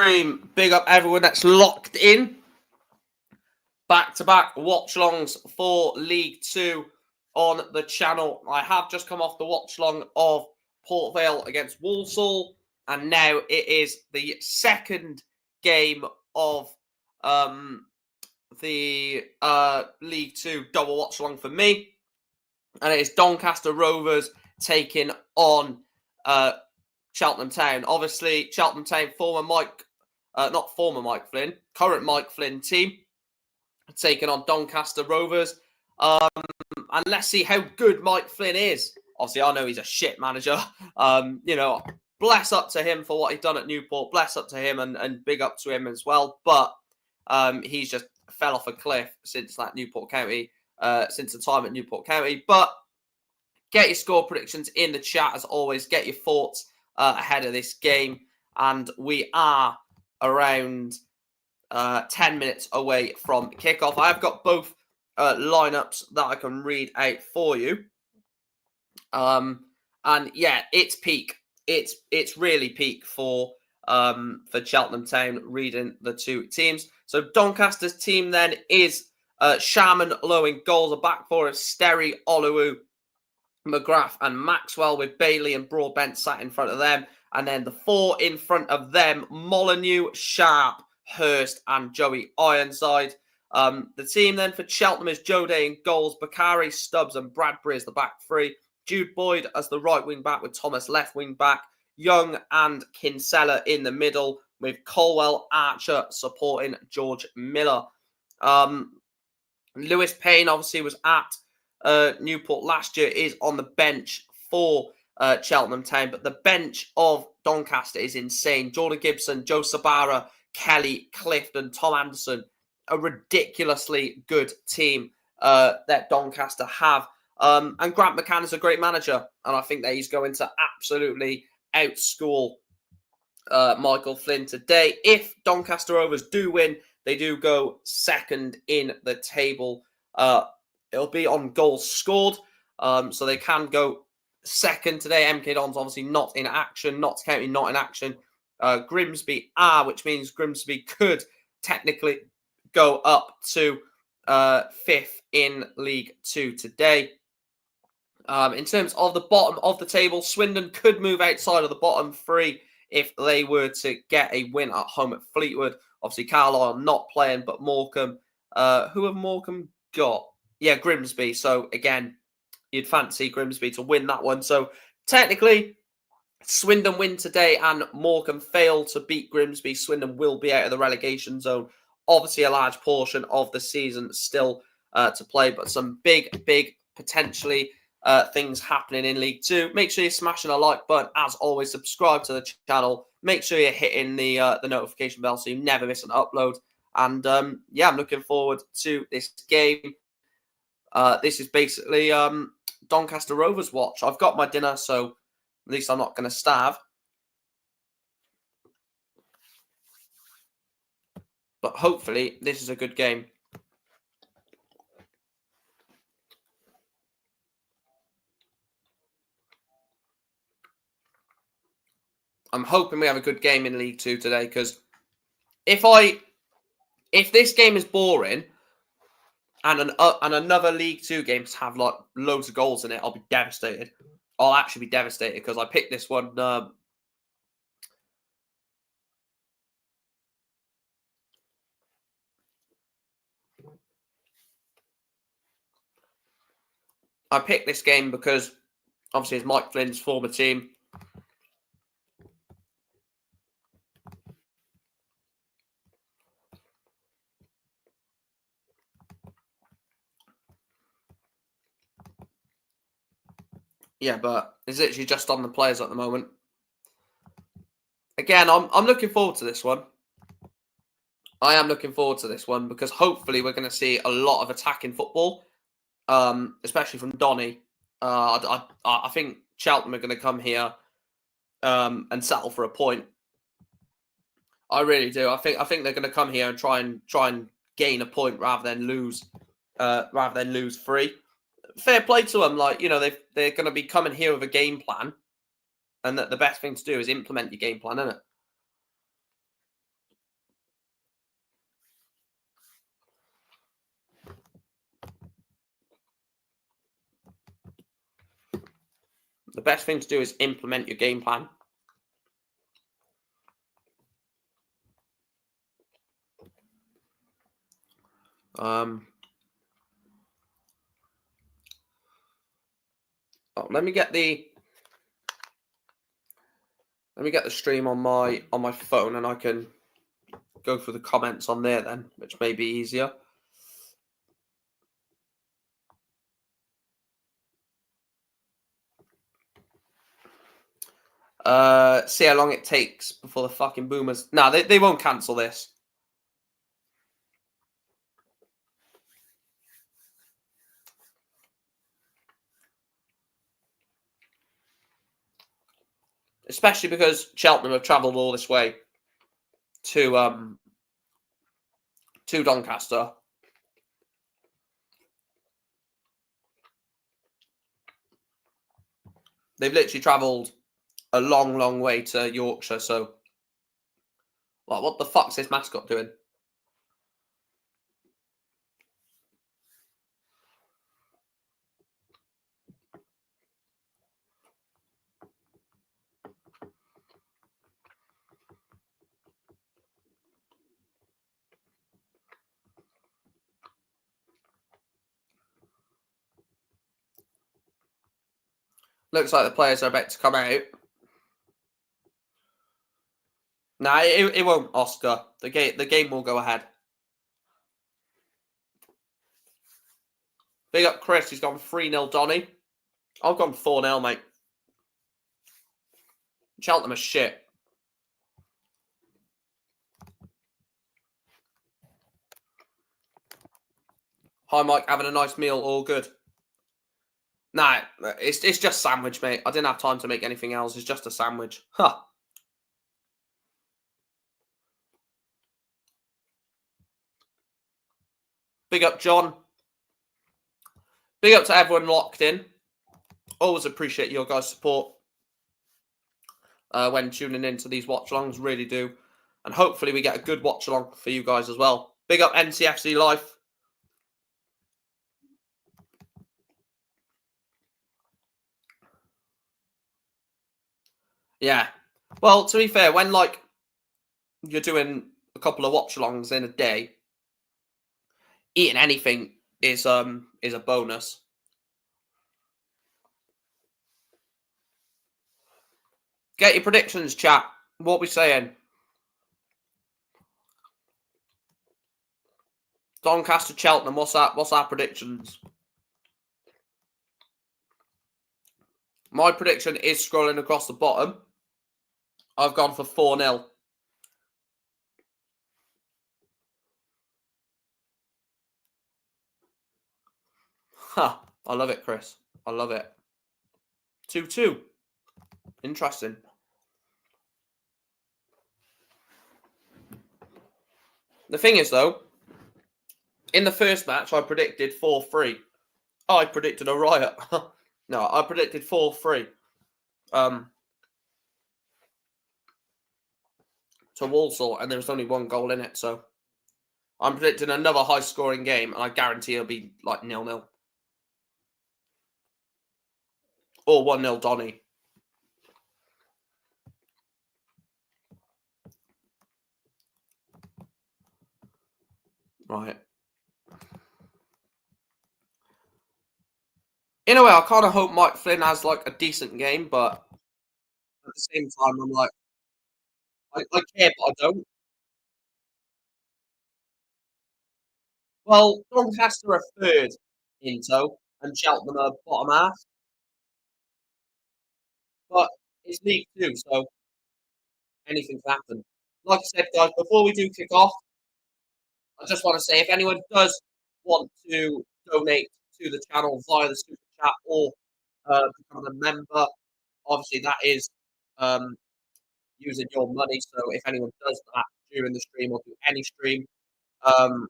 stream. Big up everyone that's locked in. Back-to-back watch-longs for League 2 on the channel. I have just come off the watch-long of Port Vale against Walsall, and now it is the second game of the League 2 double watch-along for me, and it is Doncaster Rovers taking on Cheltenham Town. Obviously, Cheltenham Town, current Mike Flynn team, taking on Doncaster Rovers. And let's see how good Mike Flynn is. Obviously, I know he's a shit manager. Bless up to him for what he's done at Newport. Bless up to him and big up to him as well. But he's just fell off a cliff since the time at Newport County. But get your score predictions in the chat as always. Get your thoughts ahead of this game. And we are around 10 minutes away from kickoff. I've got both lineups that I can read out for you. And yeah, it's peak. It's really peak for Cheltenham Town reading the two teams. So Doncaster's team then is Sharman Lowe in goals. A back four of Sterry, Oluwu, McGrath and Maxwell, with Bailey and Broadbent sat in front of them. And then the four in front of them, Molyneux, Sharp, Hurst and Joey Ironside. The team then for Cheltenham is Joe Day in goals, Bakari, Stubbs and Bradbury as the back three, Jude Boyd as the right wing back with Thomas left wing back, Young and Kinsella in the middle with Colwell, Archer supporting George Miller. Lewis Payne obviously was at Newport last year, is on the bench for Cheltenham Town, but the bench of Doncaster is insane. Jordan Gibson, Joe Sabara, Kelly, Clifton, Tom Anderson, a ridiculously good team that Doncaster have. And Grant McCann is a great manager, and I think that he's going to absolutely outschool Michael Flynn today. If Doncaster Rovers do win, they do go second in the table. It'll be on goals scored, so they can go second today. MK Don's obviously not in action, Notts County not in action. Grimsby are, which means Grimsby could technically go up to fifth in League 2 today. In terms of the bottom of the table, Swindon could move outside of the bottom three if they were to get a win at home at Fleetwood. Obviously, Carlisle not playing, but Morecambe. Who have Morecambe got? Yeah, Grimsby. So, again, you'd fancy Grimsby to win that one. So, technically, Swindon win today and Morecambe fail to beat Grimsby. Swindon will be out of the relegation zone. Obviously, a large portion of the season still to play, but some big potentially things happening in League 2. Make sure you're smashing a like button. As always, subscribe to the channel. Make sure you're hitting the notification bell so you never miss an upload. And yeah, I'm looking forward to this game. This is basically Doncaster Rovers watch. I've got my dinner, so at least I'm not going to starve. But hopefully, this is a good game. I'm hoping we have a good game in League 2 today, because if this game is boring and another League 2 game to have like loads of goals in it, I'll be devastated. I'll actually be devastated because I picked this one. I picked this game because obviously it's Mike Flynn's former team. Yeah, but it's literally just on the players at the moment. Again, I'm looking forward to this one. I am looking forward to this one because hopefully we're going to see a lot of attacking football, especially from Donny. I think Cheltenham are going to come here and settle for a point. I really do. I think they're going to come here and try and gain a point rather than lose three. Fair play to them. Like, you know, they're going to be coming here with a game plan, and that the best thing to do is implement your game plan, isn't it? The best thing to do is implement your game plan. Um, let me get the stream on my phone, and I can go through the comments on there then, which may be easier. See how long it takes before the fucking boomers. Nah, they won't cancel this. Especially because Cheltenham have travelled all this way to Doncaster. They've literally travelled a long, long way to Yorkshire. So, like, what the fuck's this mascot doing? Looks like the players are about to come out. Nah, it won't, Oscar. The game will go ahead. Big up Chris. He's gone 3-0 Donny. I've gone 4-0, mate. Cheltenham are shit. Hi, Mike. Having a nice meal. All good. Nah, it's just sandwich, mate. I didn't have time to make anything else. It's just a sandwich. Huh. Big up, John. Big up to everyone locked in. Always appreciate your guys' support when tuning into these watch-alongs. Really do. And hopefully we get a good watch-along for you guys as well. Big up NCFC Life. Yeah. Well, to be fair, when like you're doing a couple of watch-alongs in a day, eating anything is a bonus. Get your predictions, chat. What we saying? Doncaster, Cheltenham. What's that? What's our predictions? My prediction is scrolling across the bottom. I've gone for 4-0. Huh. I love it, Chris. I love it. 2-2. Interesting. The thing is, though, in the first match, I predicted 4-3. I predicted a riot. No, I predicted 4-3. To Walsall, and there was only one goal in it, so I'm predicting another high-scoring game, and I guarantee it'll be like 0-0. Or 1-0 Donny. Right. In a way, I kind of hope Mike Flynn has like a decent game, but at the same time, I'm like, I care, but I don't. Well, Doncaster are third in tow, and Cheltenham are bottom half, but it's League Two, so anything can happen. Like I said, guys, before we do kick off, I just want to say if anyone does want to donate to the channel via the super chat or become a member, obviously that is um, using your money. So if anyone does that during the stream or do any stream, um,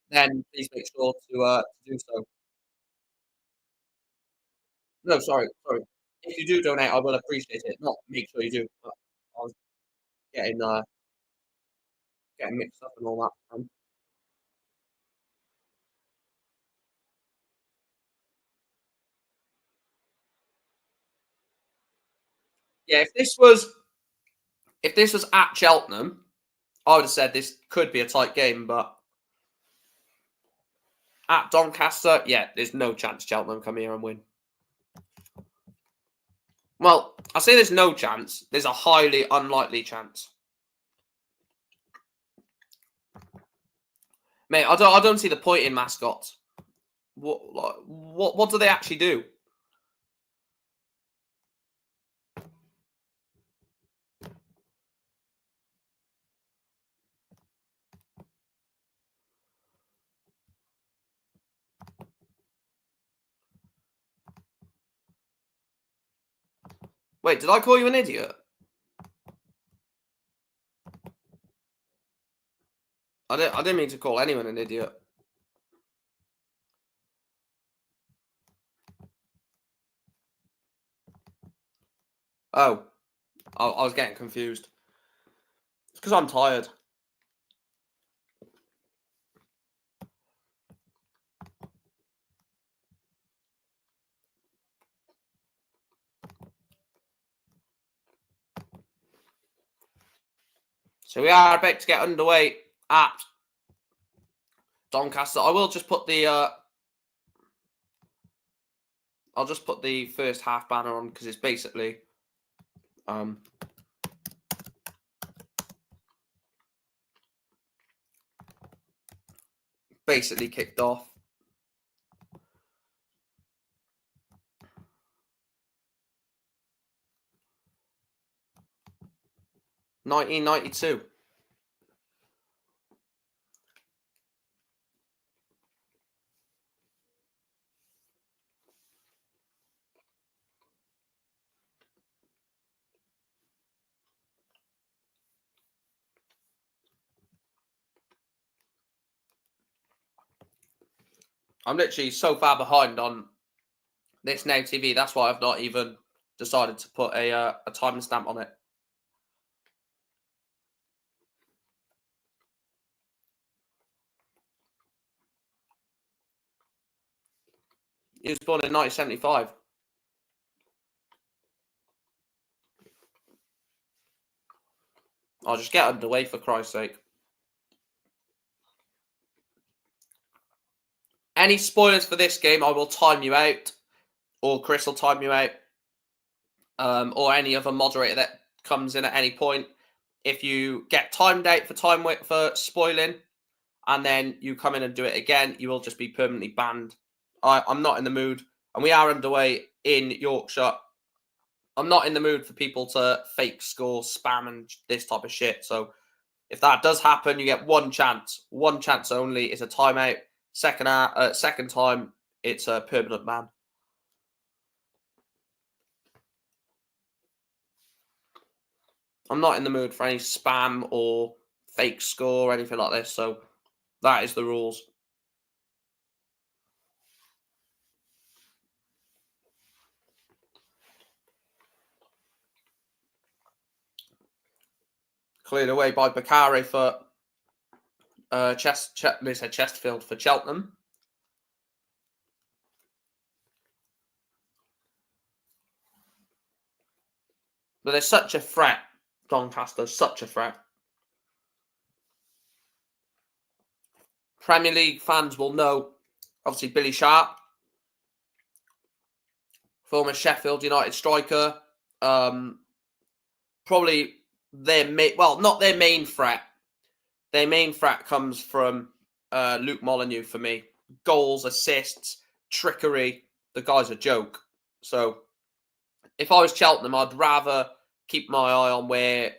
then please make sure to do so. No, sorry. If you do donate, I will appreciate it. Not make sure you do. But I was getting mixed up and all that. Yeah, if this was at Cheltenham, I would have said this could be a tight game, but at Doncaster, yeah, there's no chance Cheltenham come here and win. Well, I say there's no chance. There's a highly unlikely chance. Mate, I don't see the point in mascots. What do they actually do? Wait, did I call you an idiot? I didn't mean to call anyone an idiot. Oh, I was getting confused. It's because I'm tired. So we are about to get underway at Doncaster. I will just put the I'll just put the first half banner on because it's basically basically kicked off. $1992. I'm literally so far behind on this Now TV. That's why I've not even decided to put a timestamp on it. He was born in 1975. I'll just get underway for Christ's sake. Any spoilers for this game, I will time you out, or Chris will time you out, or any other moderator that comes in at any point. If you get timed out for spoiling, and then you come in and do it again, you will just be permanently banned. I'm not in the mood, and we are underway in Yorkshire. I'm not in the mood for people to fake score, spam, and this type of shit. So if that does happen, you get one chance only. It's a timeout. Second time, it's a permanent ban. I'm not in the mood for any spam or fake score or anything like this. So that is the rules. Cleared away by Bakari for Chesterfield for Cheltenham. But they're such a threat, Doncaster, such a threat. Premier League fans will know, obviously, Billy Sharp, former Sheffield United striker. Probably not their main threat. Their main threat comes from Luke Molineux for me. Goals, assists, trickery. The guy's a joke. So if I was Cheltenham, I'd rather keep my eye on where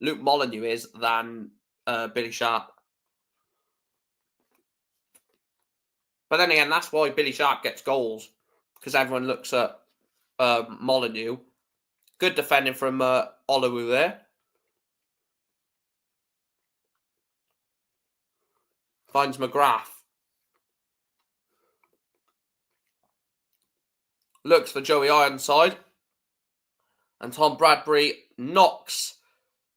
Luke Molineux is than Billy Sharp. But then again, that's why Billy Sharp gets goals, because everyone looks at Molineux. Good defending from Olowu there. Finds McGrath. Looks for Joey Ironside. And Tom Bradbury knocks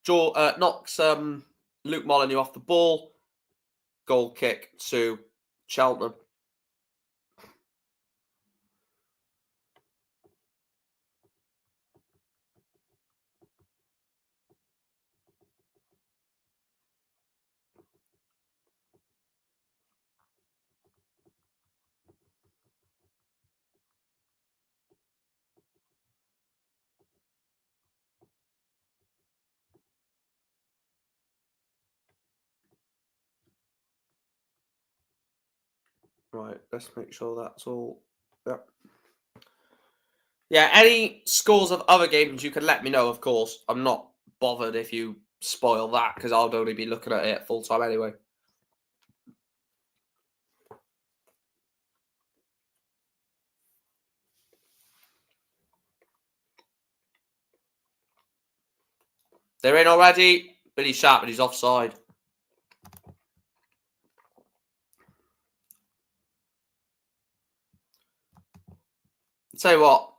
Luke Molineux off the ball. Goal kick to Cheltenham. Right, let's make sure that's all. Yep. Yeah, any scores of other games you can let me know, of course. I'm not bothered if you spoil that because I'll only be looking at it full time anyway. They're in already. Billy Sharp, but he's offside. Tell you what,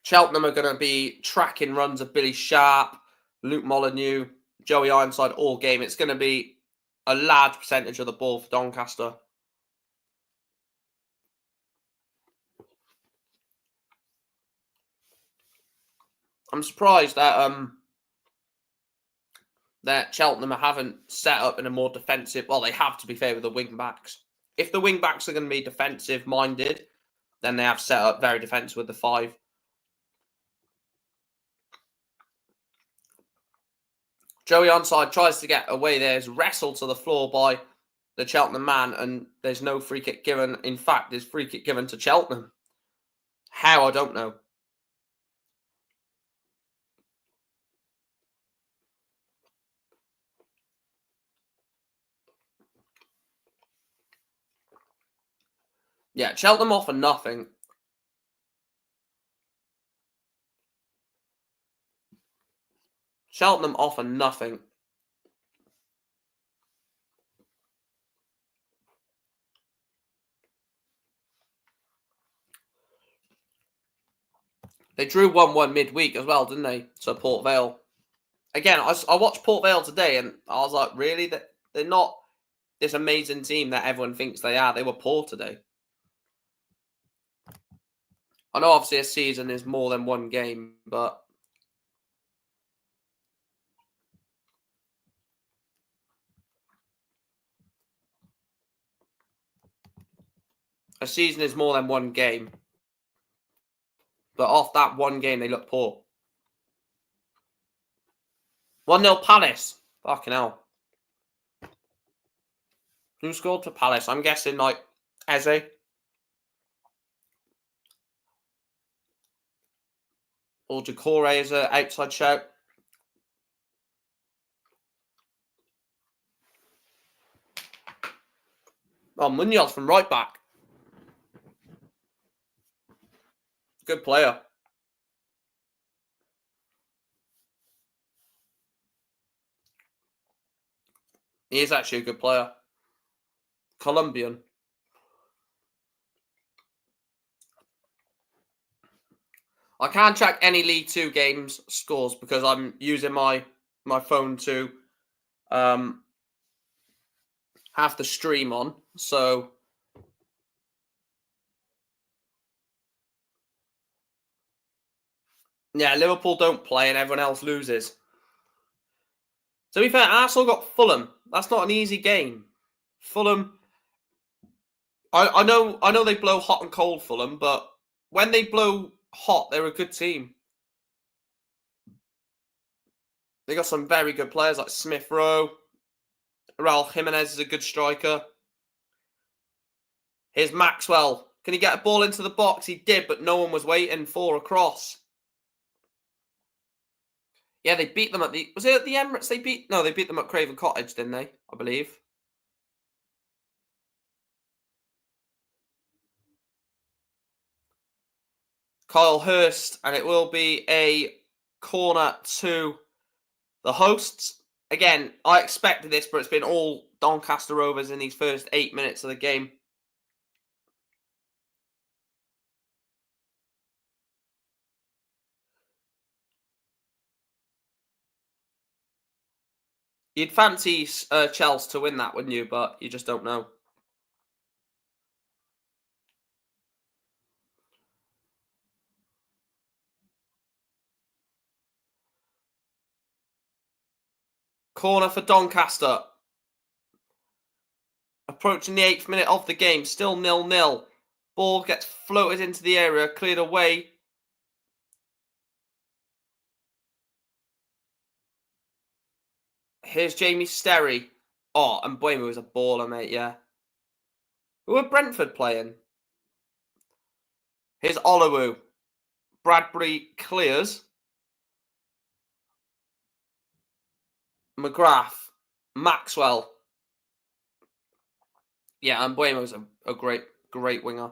Cheltenham are going to be tracking runs of Billy Sharp, Luke Molyneux, Joey Ironside all game. It's going to be a large percentage of the ball for Doncaster. I'm surprised that Cheltenham haven't set up in a more defensive. Well, they have, to be fair, with the wing backs. If the wing backs are going to be defensive minded, then they have set up very defensive with the 5. Joey Onside tries to get away there, is wrestled to the floor by the Cheltenham man, and there's no free kick given. In fact, there's free kick given to Cheltenham. How, I don't know. Yeah, Cheltenham offer nothing. Cheltenham offer nothing. They drew 1-1 midweek as well, didn't they? So Port Vale. Again, I watched Port Vale today and I was like, really? They're not this amazing team that everyone thinks they are. They were poor today. I know obviously a season is more than one game, but a season is more than one game. But off that one game, they look poor. 1-0 Palace. Fucking hell. Who scored for Palace? I'm guessing, like, Eze. Or Decore is an outside shout. Oh, Munoz from right back. Good player. He is actually a good player. Colombian. I can't track any League 2 games scores because I'm using my phone to have the stream on. So yeah, Liverpool don't play and everyone else loses. To be fair, Arsenal got Fulham. That's not an easy game. Fulham. I know they blow hot and cold, Fulham, but when they blow hot, they're a good team. They got some very good players like Smith Rowe. Raul Jimenez is a good striker. Here's Maxwell. Can he get a ball into the box? He did, but no one was waiting for a cross. Yeah, they beat them at the... Was it at the Emirates they beat? No, they beat them at Craven Cottage, didn't they? I believe. Kyle Hurst, and it will be a corner to the hosts. Again, I expected this, but it's been all Doncaster Rovers in these first 8 minutes of the game. You'd fancy Chelsea to win that, wouldn't you? But you just don't know. Corner for Doncaster. Approaching the 8th minute of the game, still 0-0. Ball gets floated into the area, cleared away. Here's Jamie Sterry. Oh, and Buemo is a baller, mate, yeah. Who are Brentford playing? Here's Olowu. Bradbury clears. McGrath. Maxwell. Yeah, and Buemo's a great winger.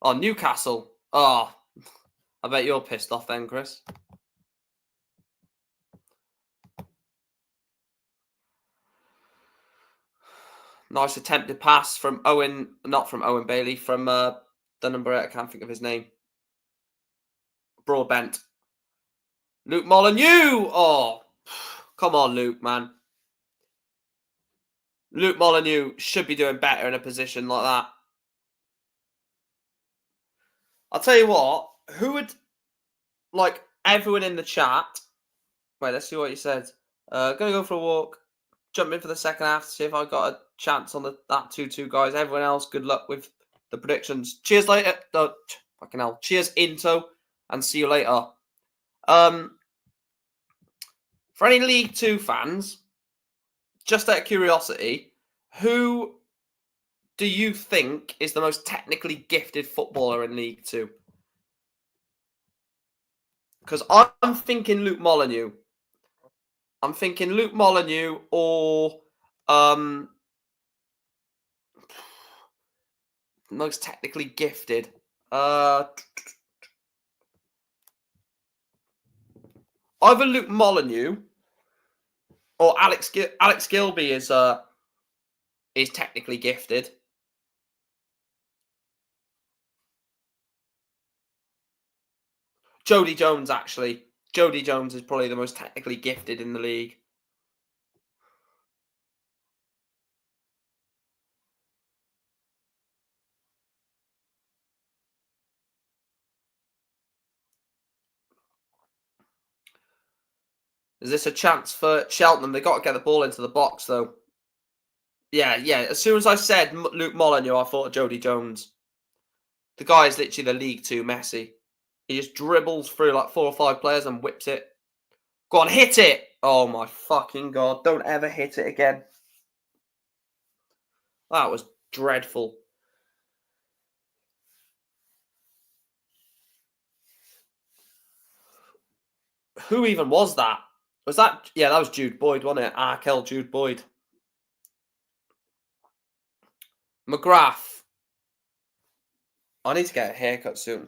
Oh, Newcastle. Oh, I bet you're pissed off then, Chris. Nice attempted pass from Owen, not from Owen Bailey, from the number 8. I can't think of his name. Broadbent. Luke Molineux. Oh, come on, Luke, man. Luke Molineux should be doing better in a position like that. I'll tell you what, who would, like, everyone in the chat. Wait, let's see what he said. Gonna go for a walk. Jump in for the second half to see if I got a chance on that 2-2, guys. Everyone else, good luck with the predictions. Cheers later. Fucking hell. Cheers, Into, and see you later. For any League Two fans, just out of curiosity, who do you think is the most technically gifted footballer in League Two? Because I'm thinking Luke Molineux. I'm thinking Luke Molineux or most technically gifted. Either Luke Molineux or Alex Gilby is technically gifted. Jody Jones, actually. Jody Jones is probably the most technically gifted in the league. Is this a chance for Cheltenham? They've got to get the ball into the box, though. Yeah. As soon as I said Luke Molineux, I thought of Jody Jones. The guy is literally the League Two Messi. He just dribbles through like 4 or 5 players and whips it. Go on, hit it! Oh my fucking God. Don't ever hit it again. That was dreadful. Who even was that? Was that... Yeah, that was Jude Boyd, wasn't it? Arkel Jude Boyd. McGrath. I need to get a haircut soon.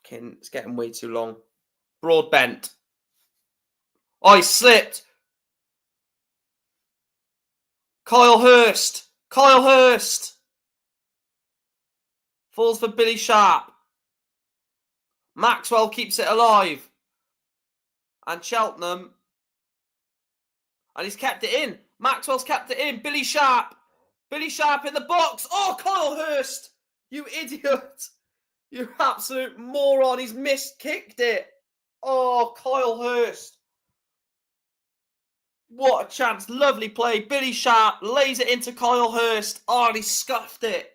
Fucking, it's getting way too long. Broadbent. Oh, he slipped. Kyle Hurst. Kyle Hurst. Falls for Billy Sharp. Maxwell keeps it alive. And Cheltenham. And he's kept it in. Maxwell's kept it in. Billy Sharp. Billy Sharp in the box. Oh, Kyle Hurst. You idiot. You absolute moron. He's kicked it. Oh, Kyle Hurst. What a chance. Lovely play. Billy Sharp lays it into Kyle Hurst. Oh, and he scuffed it.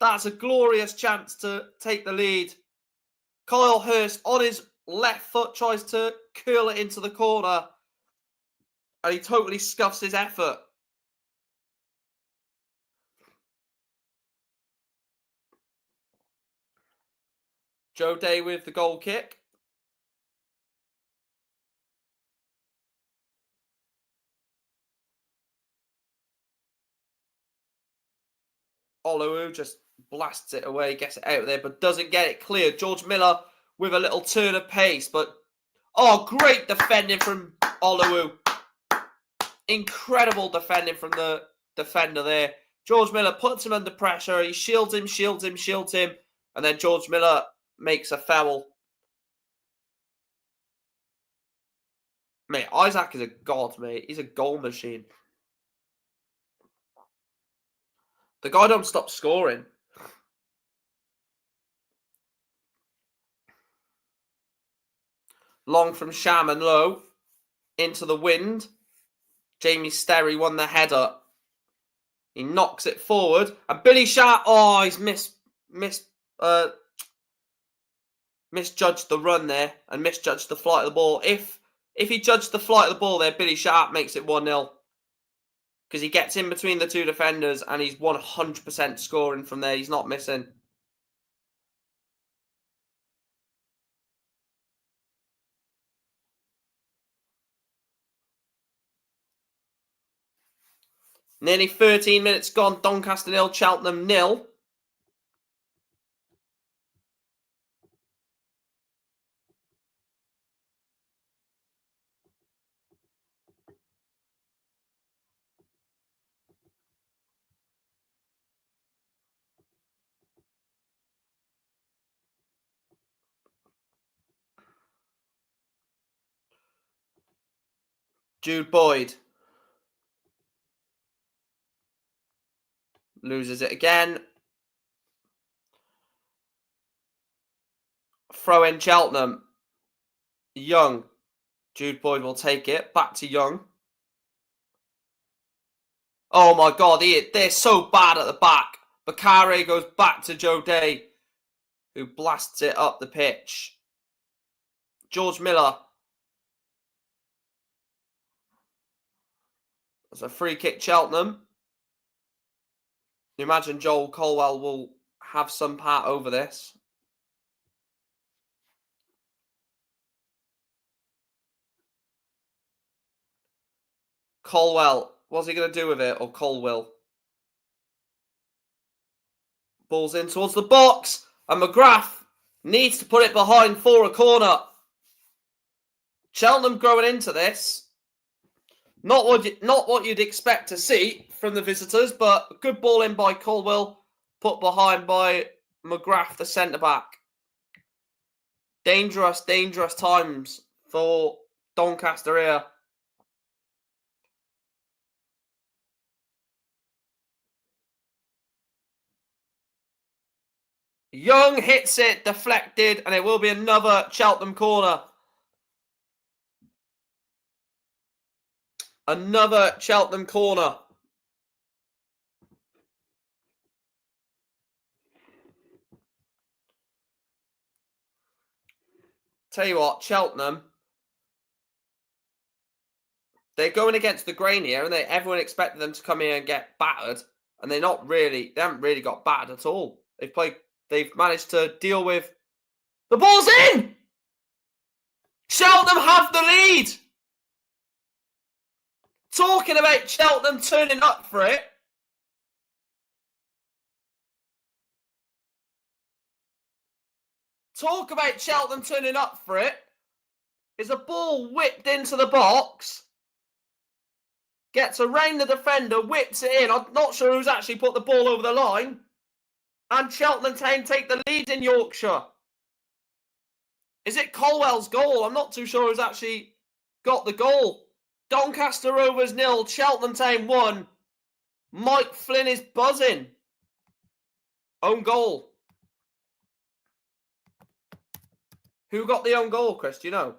That's a glorious chance to take the lead. Kyle Hurst on his left foot tries to curl it into the corner. And he totally scuffs his effort. Joe Day with the goal kick. Olowu just blasts it away, gets it out of there, but doesn't get it clear. George Miller with a little turn of pace, but... Oh, great defending from Olowu. Incredible defending from the defender there. George Miller puts him under pressure. He shields him. And then George Miller makes a foul. Mate, Isaac is a god, mate. He's a goal machine. The guy don't stop scoring. Long from Sham and low. Into the wind. Jamie Sterry won the header. He knocks it forward. And Billy Sharp, oh, he's misjudged the run there and misjudged the flight of the ball. If he judged the flight of the ball there, Billy Sharp makes it 1-0. Because he gets in between the two defenders and he's 100% scoring from there. He's not missing. Nearly 13 minutes gone. Doncaster 0, Cheltenham 0. Jude Boyd loses it again. Throw in Cheltenham. Young. Jude Boyd will take it. Back to Young. Oh my God, they're so bad at the back. Bakare goes back to Joe Day, who blasts it up the pitch. George Miller. It's a free kick, Cheltenham. You imagine Joel Colwell will have some part over this. Colwell. What's he going to do with it? Or Colwell? Ball's in towards the box. And McGrath needs to put it behind for a corner. Cheltenham growing into this. Not what you'd expect to see from the visitors, but good ball in by Colwell. Put behind by McGrath, the centre-back. Dangerous times for Doncaster here. Young hits it, deflected, and it will be another Cheltenham corner. Another Cheltenham corner. Tell you what, Cheltenham, they're going against the grain here, and everyone expected them to come here and get battered, and they haven't really got battered at all. They've managed to deal with the ball's in. Cheltenham have the lead. Talking about Cheltenham turning up for it. Talk about Cheltenham turning up for it. Is a ball whipped into the box. Gets around the defender, whips it in. I'm not sure who's actually put the ball over the line. And Cheltenham Town take the lead in Yorkshire. Is it Colwell's goal? I'm not too sure who's actually got the goal. Doncaster Rovers 0, Cheltenham Town 1. Mike Flynn is buzzing. Own goal. Who got the own goal, Chris? Do you know?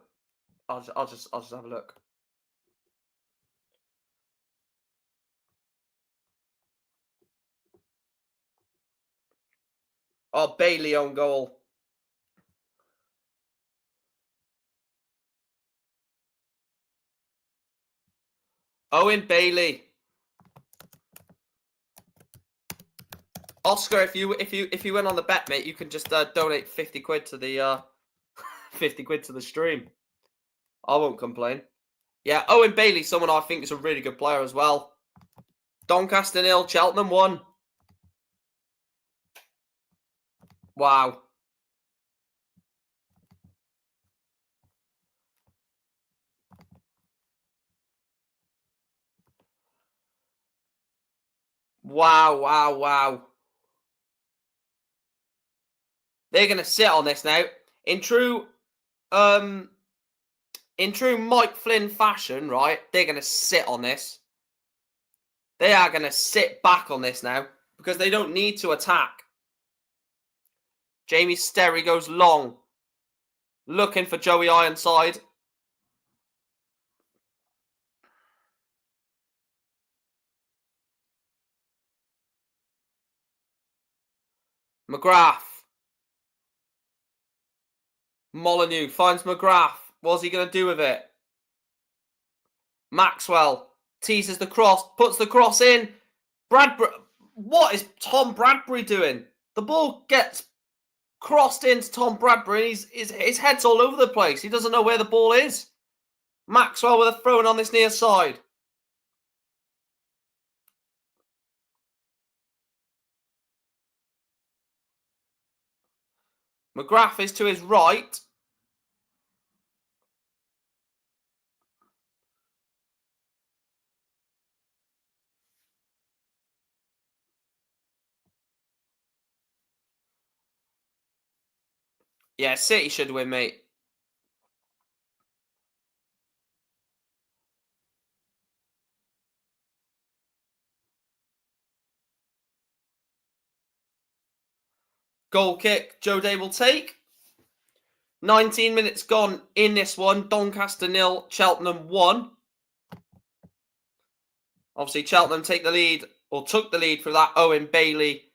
I'll just have a look. Oh, Bailey own goal. Owen Bailey. Oscar, if you went on the bet, mate, you can just donate 50 quid to the 50 quid to the stream. I won't complain. Yeah, Owen Bailey, someone I think is a really good player as well. Doncaster 0, Cheltenham 1. Wow. Wow. They're going to sit on this now. In true Mike Flynn fashion, right? They're going to sit on this. They are going to sit back on this now because they don't need to attack. Jamie Sterry goes long. Looking for Joey Ironside. McGrath. Molyneux finds McGrath. What's he going to do with it? Maxwell teases the cross, puts the cross in. Bradbury, what is Tom Bradbury doing? The ball gets crossed into Tom Bradbury, and his head's all over the place. He doesn't know where the ball is. Maxwell with a throw-in on this near side. McGrath is to his right. Yeah, City should win, mate. Goal kick, Joe Day will take. 19 minutes gone in this one. Doncaster 0, Cheltenham 1. Obviously, Cheltenham took the lead for that Owen Bailey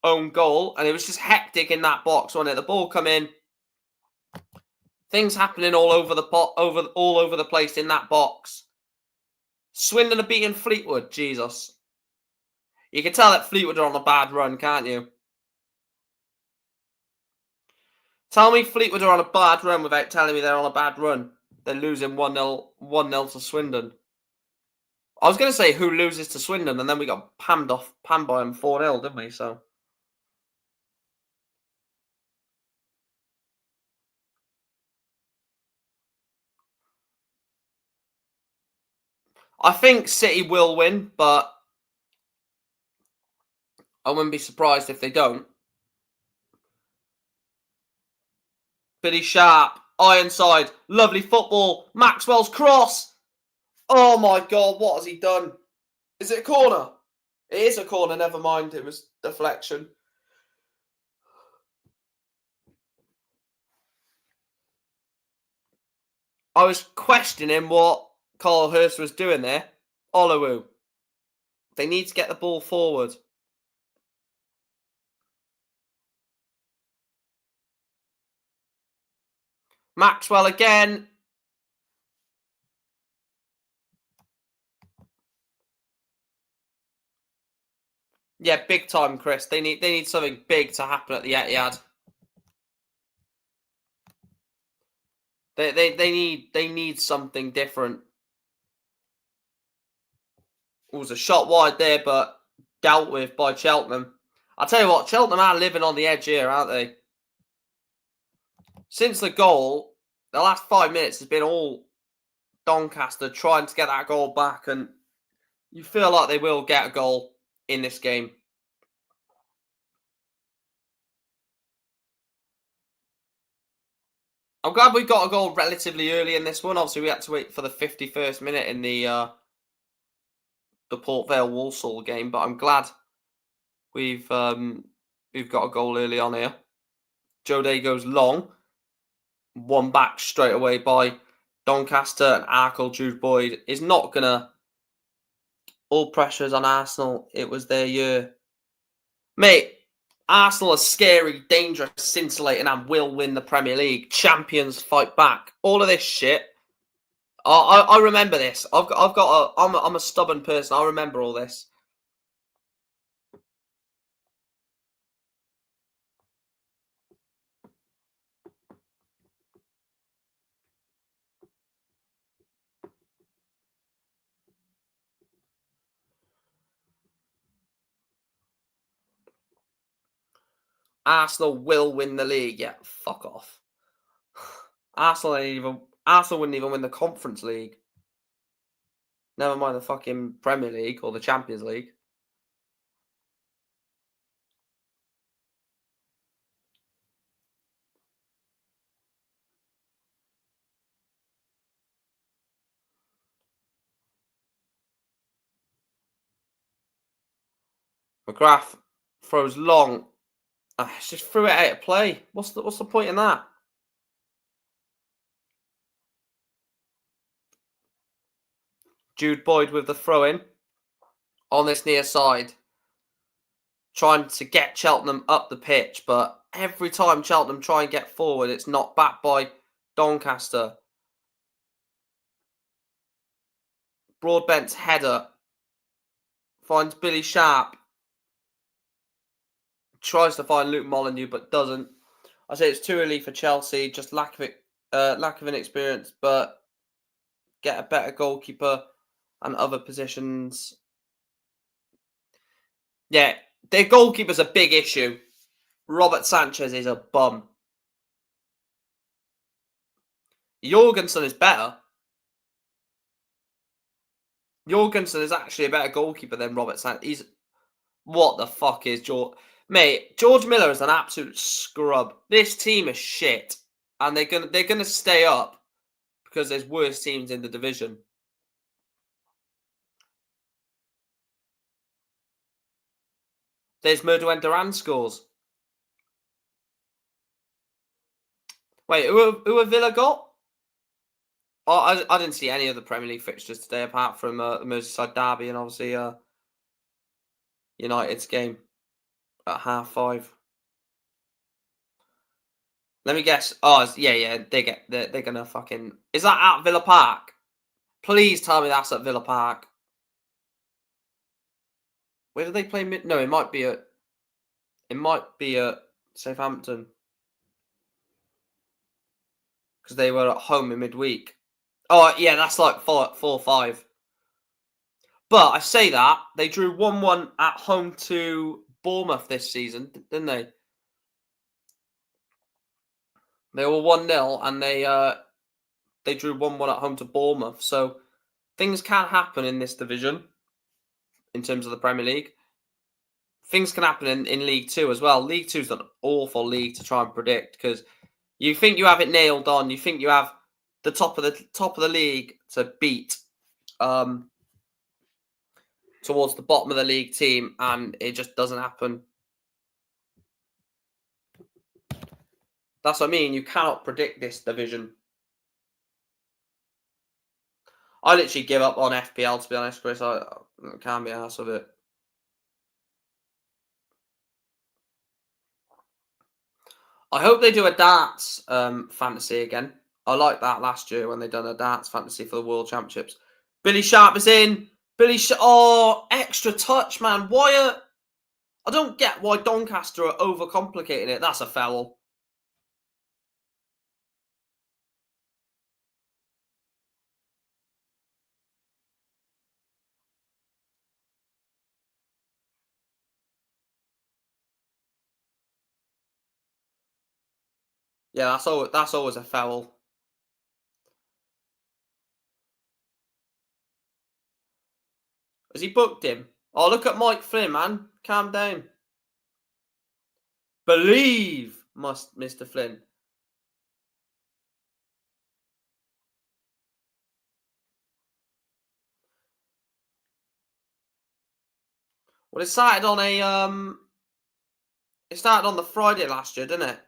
own goal, and it was just hectic in that box, wasn't it? The ball come in, things happening all over the place in that box. Swindon are beating Fleetwood, Jesus. You can tell that Fleetwood are on a bad run, can't you? Tell me Fleetwood are on a bad run without telling me they're on a bad run. They're losing 1-0 to Swindon. I was going to say who loses to Swindon, and then we got pammed by them 4-0, didn't we? So I think City will win, but I wouldn't be surprised if they don't. Billy Sharp, Ironside, lovely football. Maxwell's cross. Oh my God, what has he done? Is it a corner? It is a corner, never mind. It was deflection. I was questioning what Carl Hurst was doing there. Olowu. They need to get the ball forward. Maxwell again. Yeah, big time, Chris. They need something big to happen at the Etihad. They need something different. It was a shot wide there, but dealt with by Cheltenham. I'll tell you what, Cheltenham are living on the edge here, aren't they? Since the goal, the last 5 minutes has been all Doncaster trying to get that goal back, and you feel like they will get a goal in this game. I'm glad we got a goal relatively early in this one. Obviously, we had to wait for the 51st minute in the Port Vale Walsall game, but I'm glad we've got a goal early on here. Joe Day goes long, one back straight away by Doncaster, and Arkle Jude Boyd is not gonna. All pressures on Arsenal. It was their year, mate. Arsenal are scary, dangerous, scintillating, and will win the Premier League. Champions fight back. All of this shit. I remember this. I'm a stubborn person. I remember all this. Arsenal will win the league. Yeah, fuck off. Arsenal wouldn't even win the Conference League. Never mind the fucking Premier League or the Champions League. McGrath throws long. Just threw it out of play. What's the point in that? Jude Boyd with the throw-in on this near side, trying to get Cheltenham up the pitch, but every time Cheltenham try and get forward, it's knocked back by Doncaster. Broadbent's header finds Billy Sharp. Tries to find Luke Molineux, but doesn't. I say it's too early for Chelsea. Just lack of inexperience, but get a better goalkeeper and other positions. Yeah, their goalkeeper's a big issue. Robert Sanchez is a bum. Jorgensen is better. Jorgensen is actually a better goalkeeper than Robert Sanchez. What the fuck is George? Mate, George Miller is an absolute scrub. This team is shit, and they're gonna stay up because there's worse teams in the division. There's Murdo Duran scores. Wait, who have Villa got? Oh, I didn't see any of the Premier League fixtures today apart from the Merseyside derby and obviously United's game at 5:30. Let me guess. Oh, yeah. They're gonna fucking. Is that at Villa Park? Please tell me that's at Villa Park. Where do they play? No, it might be at. It might be at Southampton because they were at home in midweek. Oh yeah, that's like 4-5. But I say that they drew 1-1 at home to Bournemouth this season, didn't they? They were 1-0 and they drew 1-1 at home to Bournemouth. So things can happen in this division in terms of the Premier League. Things can happen in League Two as well. League Two is an awful league to try and predict because you think you have it nailed on. You think you have the top of the league to beat towards the bottom of the league team, and it just doesn't happen. That's what I mean. You cannot predict this division. I literally give up on FPL, to be honest, Chris. I can't be arsed with it. I hope they do a darts fantasy again. I liked that last year when they done a darts fantasy for the World Championships. Billy Sharp is in. Oh, extra touch, man. I don't get why Doncaster are overcomplicating it. That's a foul. Yeah, that's always a foul. Has he booked him? Oh, look at Mike Flynn, man. Calm down. Believe, Mr. Flynn. Well, it started on It started on the Friday last year, didn't it?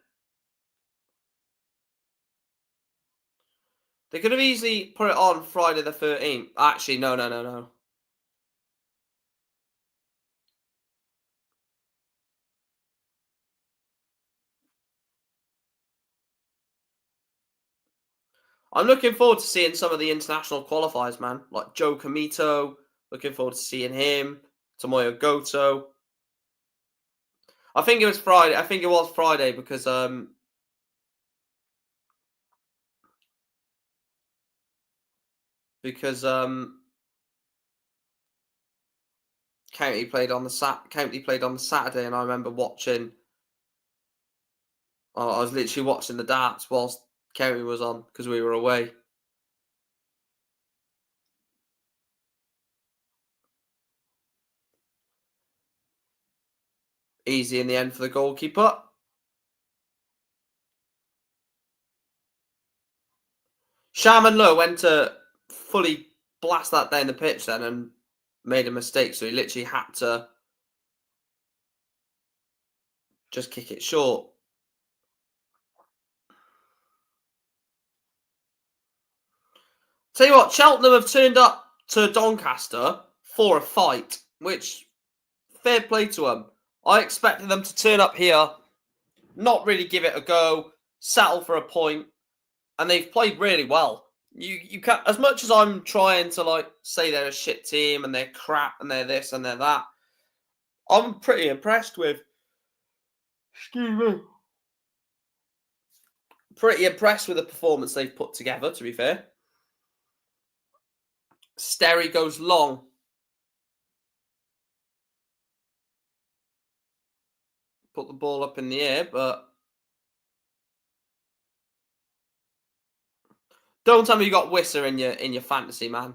They could have easily put it on Friday the 13th. Actually, no. I'm looking forward to seeing some of the international qualifiers, man. Like Joe Comito. Looking forward to seeing him. Tomoyo Goto. I think it was Friday. I think it was Friday because County played on the Saturday, and I remember watching. I was literally watching the darts whilst County was on because we were away. Easy in the end for the goalkeeper. Sharman Lowe went to fully blast that down the pitch then and made a mistake, so he literally had to just kick it short. Tell you what, Cheltenham have turned up to Doncaster for a fight, which, fair play to them. I expected them to turn up here, not really give it a go, settle for a point, and they've played really well. You can't, as much as I'm trying to like say they're a shit team and they're crap and they're this and they're that, I'm pretty impressed with. Excuse me. Pretty impressed with the performance they've put together, to be fair. Sterry goes long. Put the ball up in the air, but don't tell me you got Wisser in your fantasy, man.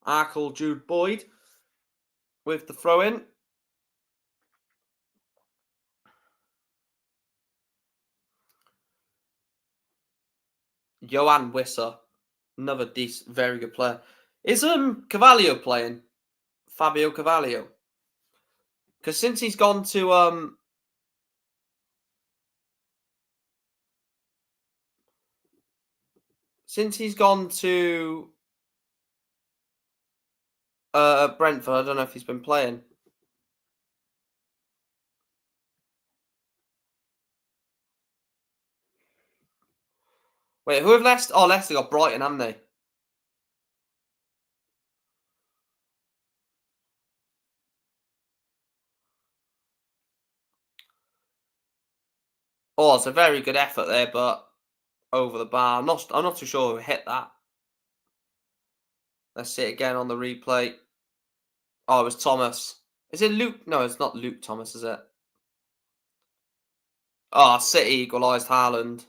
Arkle, Jude Boyd with the throw in. Johan Wisser, another decent, very good player. Is Carvalho playing? Fabio Carvalho? Because since he's gone to Brentford, I don't know if he's been playing. Wait, who have Leicester? Oh, Leicester got Brighton, haven't they? Oh, it's a very good effort there, but over the bar. I'm not too sure who hit that. Let's see it again on the replay. Oh, it was Thomas. Is it Luke? No, it's not Luke Thomas, is it? Oh, City equalised Haaland.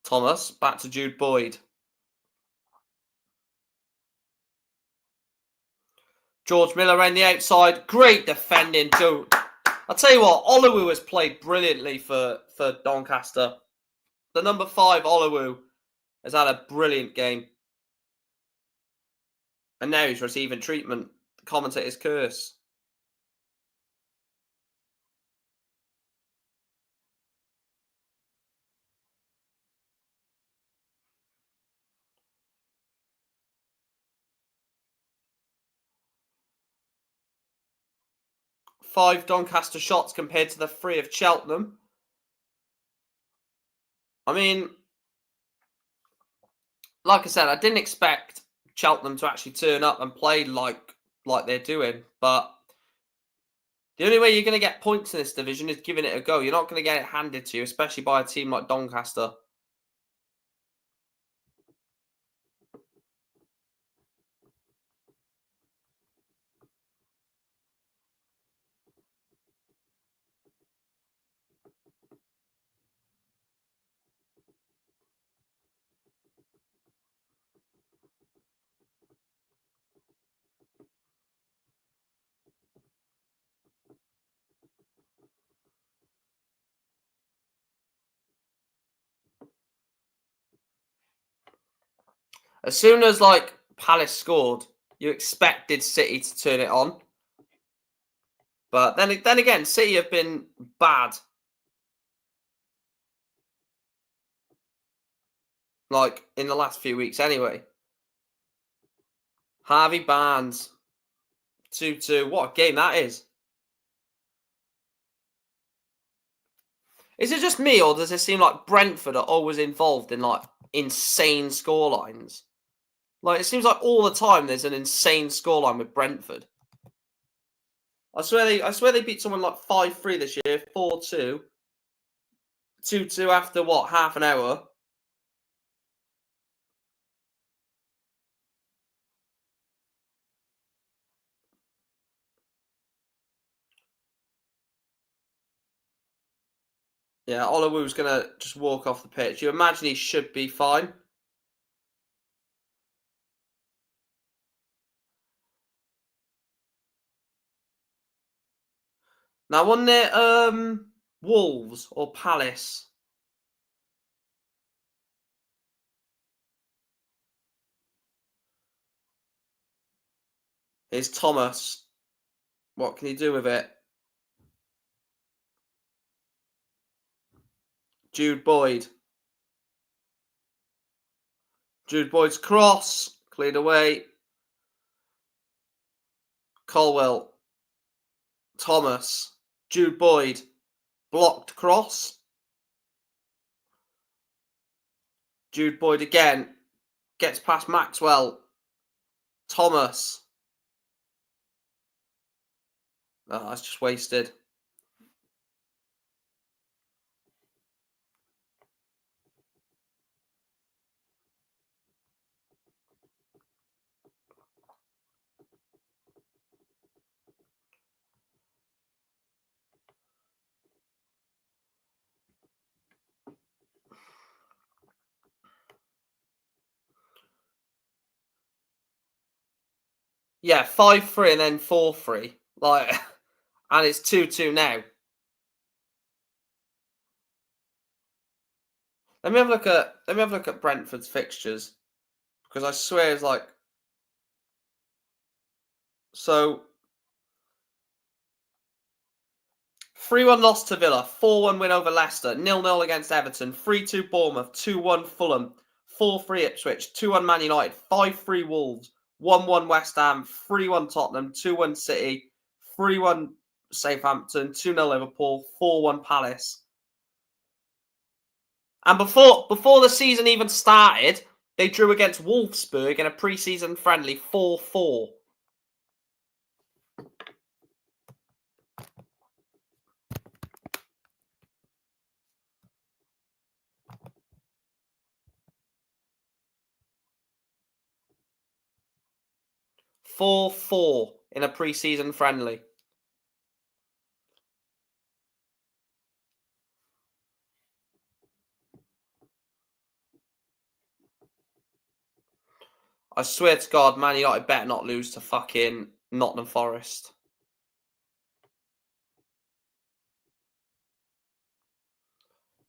Thomas, back to Jude Boyd. George Miller around the outside. Great defending, too. I'll tell you what, Oluwu has played brilliantly for Doncaster. The number 5, Oluwu, has had a brilliant game. And now he's receiving treatment. The commentator's curse. Five Doncaster shots compared to the 3 of Cheltenham. I mean, like I said, I didn't expect Cheltenham to actually turn up and play like they're doing, but the only way you're going to get points in this division is giving it a go. You're not going to get it handed to you, especially by a team like Doncaster. As soon as like Palace scored, you expected City to turn it on. But then again, City have been bad. Like in the last few weeks anyway. Harvey Barnes. 2-2. What a game that is. Is it just me, or does it seem like Brentford are always involved in like insane scorelines? Like it seems like all the time there's an insane scoreline with Brentford. I swear they beat someone like 5-3 this year, 4-2. 2-2 after what, half an hour? Yeah, Oluwu's going to just walk off the pitch. You imagine he should be fine. Now, wasn't it Wolves or Palace? Here's Thomas. What can he do with it? Jude Boyd. Jude Boyd's cross. Cleared away. Colwell. Thomas. Jude Boyd. Blocked cross. Jude Boyd again. Gets past Maxwell. Thomas. Oh, that's just wasted. Yeah, 5-3 and then 4-3. Like, and it's 2-2 now. Let me have a look at Brentford's fixtures. Because I swear it's like, so 3-1 loss to Villa, 4-1 win over Leicester, 0-0 against Everton, 3-2 Bournemouth, 2-1 Fulham, 4-3 Ipswich, 2-1 Man United, 5-3 Wolves, 1-1 West Ham, 3-1 Tottenham, 2-1 City, 3-1 Southampton, 2-0 Liverpool, 4-1 Palace. And before the season even started, they drew against Wolfsburg in a pre-season friendly 4-4. In a pre-season friendly. I swear to God, Man United better not lose to fucking Nottingham Forest.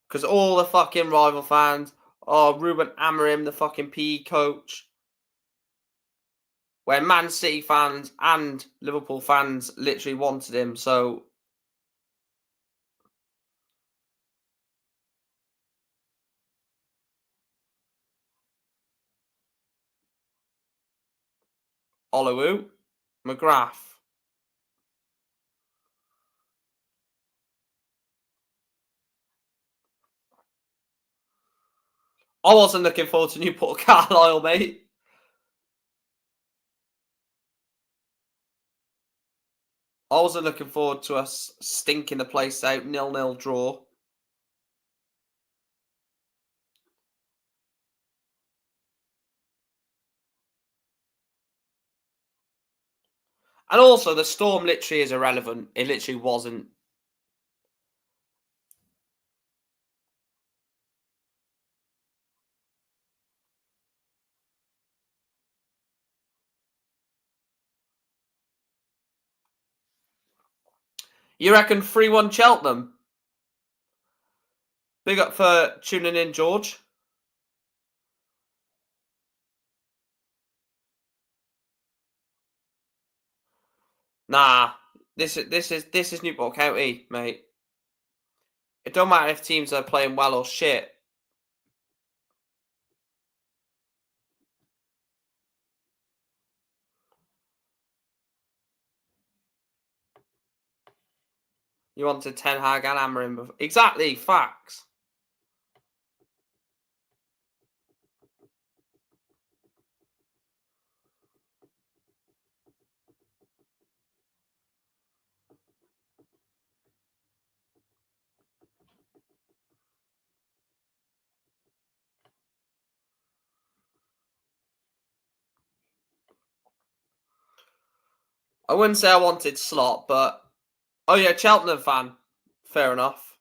Because all the fucking rival fans, Ruben Amorim, the fucking PE coach, where Man City fans and Liverpool fans literally wanted him, so Olowu, McGrath. I wasn't looking forward to Newport Carlisle, mate. I wasn't looking forward to us stinking the place out, 0-0 draw. And also, the storm literally is irrelevant. It literally wasn't. You reckon 3-1 Cheltenham? Big up for tuning in, George. Nah, this is Newport County, mate. It don't matter if teams are playing well or shit. You wanted Ten Hag and Amorim before. Exactly, facts. I wouldn't say I wanted Slot, but oh yeah, Cheltenham fan. Fair enough.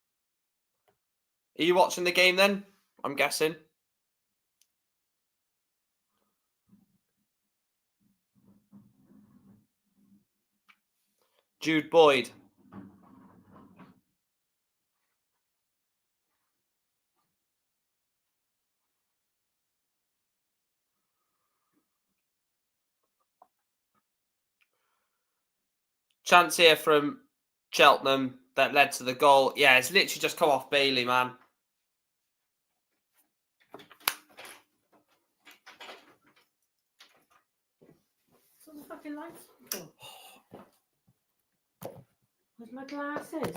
Are you watching the game then? I'm guessing. Jude Boyd. Chance here from Cheltenham that led to the goal. Yeah, it's literally just come off Bailey, man. fucking lights on? Where's my glasses?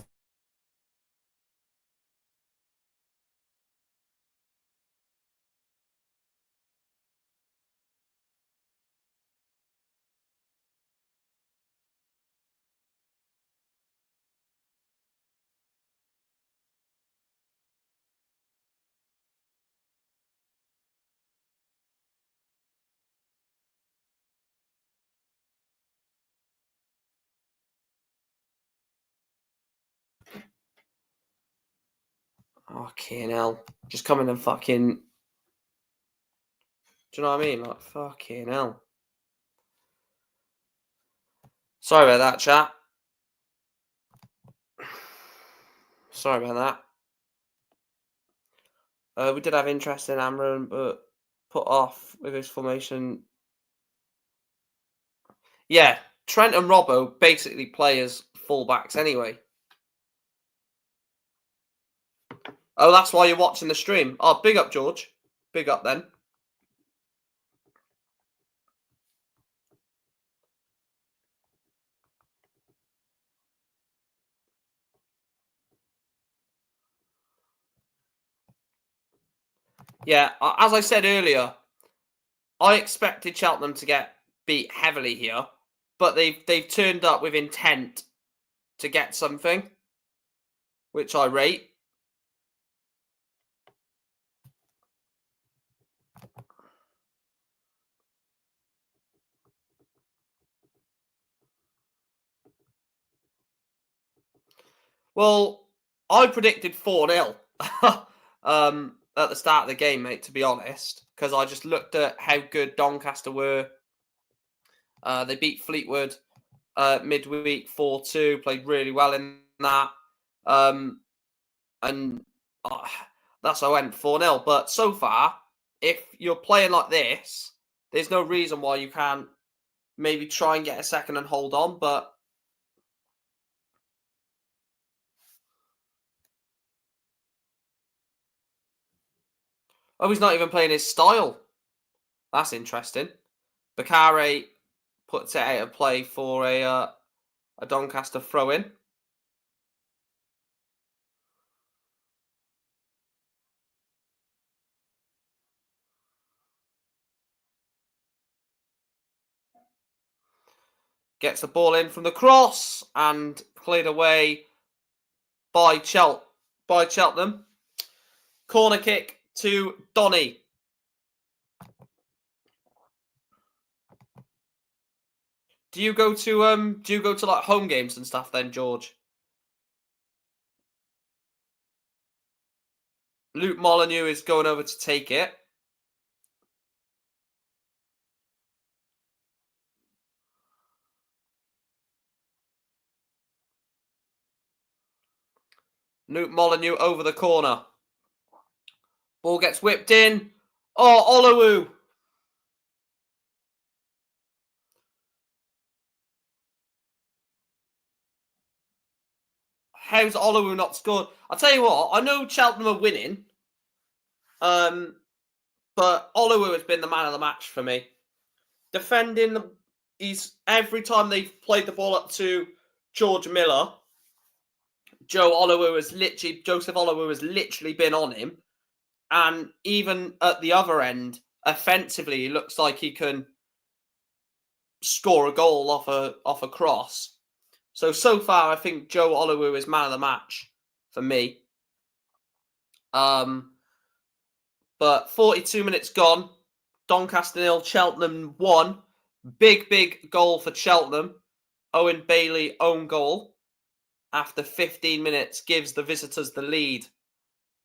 Fucking hell. Just come in and fucking... Do you know what I mean? Like, fucking hell. Sorry about that, chat. Sorry about that. We did have interest in Amram, but put off with his formation. Yeah, Trent and Robbo basically play as fullbacks anyway. Oh, that's why you're watching the stream. Oh, big up, George. Big up, then. Yeah, as I said earlier, I expected Cheltenham to get beat heavily here, but they've turned up with intent to get something, which I rate. Well, I predicted 4-0 at the start of the game, mate, to be honest, because I just looked at how good Doncaster were. They beat Fleetwood midweek 4-2, played really well in that. And that's why I went 4-0. But so far, if you're playing like this, there's no reason why you can't maybe try and get a second and hold on. But he's not even playing his style. That's interesting. Bakare puts it out of play for a Doncaster throw-in. Gets the ball in from the cross and cleared away by Cheltenham. Corner kick to Donny. Do you go to like home games and stuff then, George? Luke Molyneux is going over to take it. Luke Molyneux over the corner. Ball gets whipped in. Oh, Olowu. How's Olowu not scored? I'll tell you what, I know Cheltenham are winning. But Olowu has been the man of the match for me. Defending, he's every time they've played the ball up to George Miller, Joseph Olowu has literally been on him. And even at the other end, offensively, he looks like he can score a goal off a cross. So far, I think Joe Olowu is man of the match for me. But 42 minutes gone. Doncaster 0, Cheltenham 1. Big goal for Cheltenham. Owen Bailey own goal after 15 minutes gives the visitors the lead.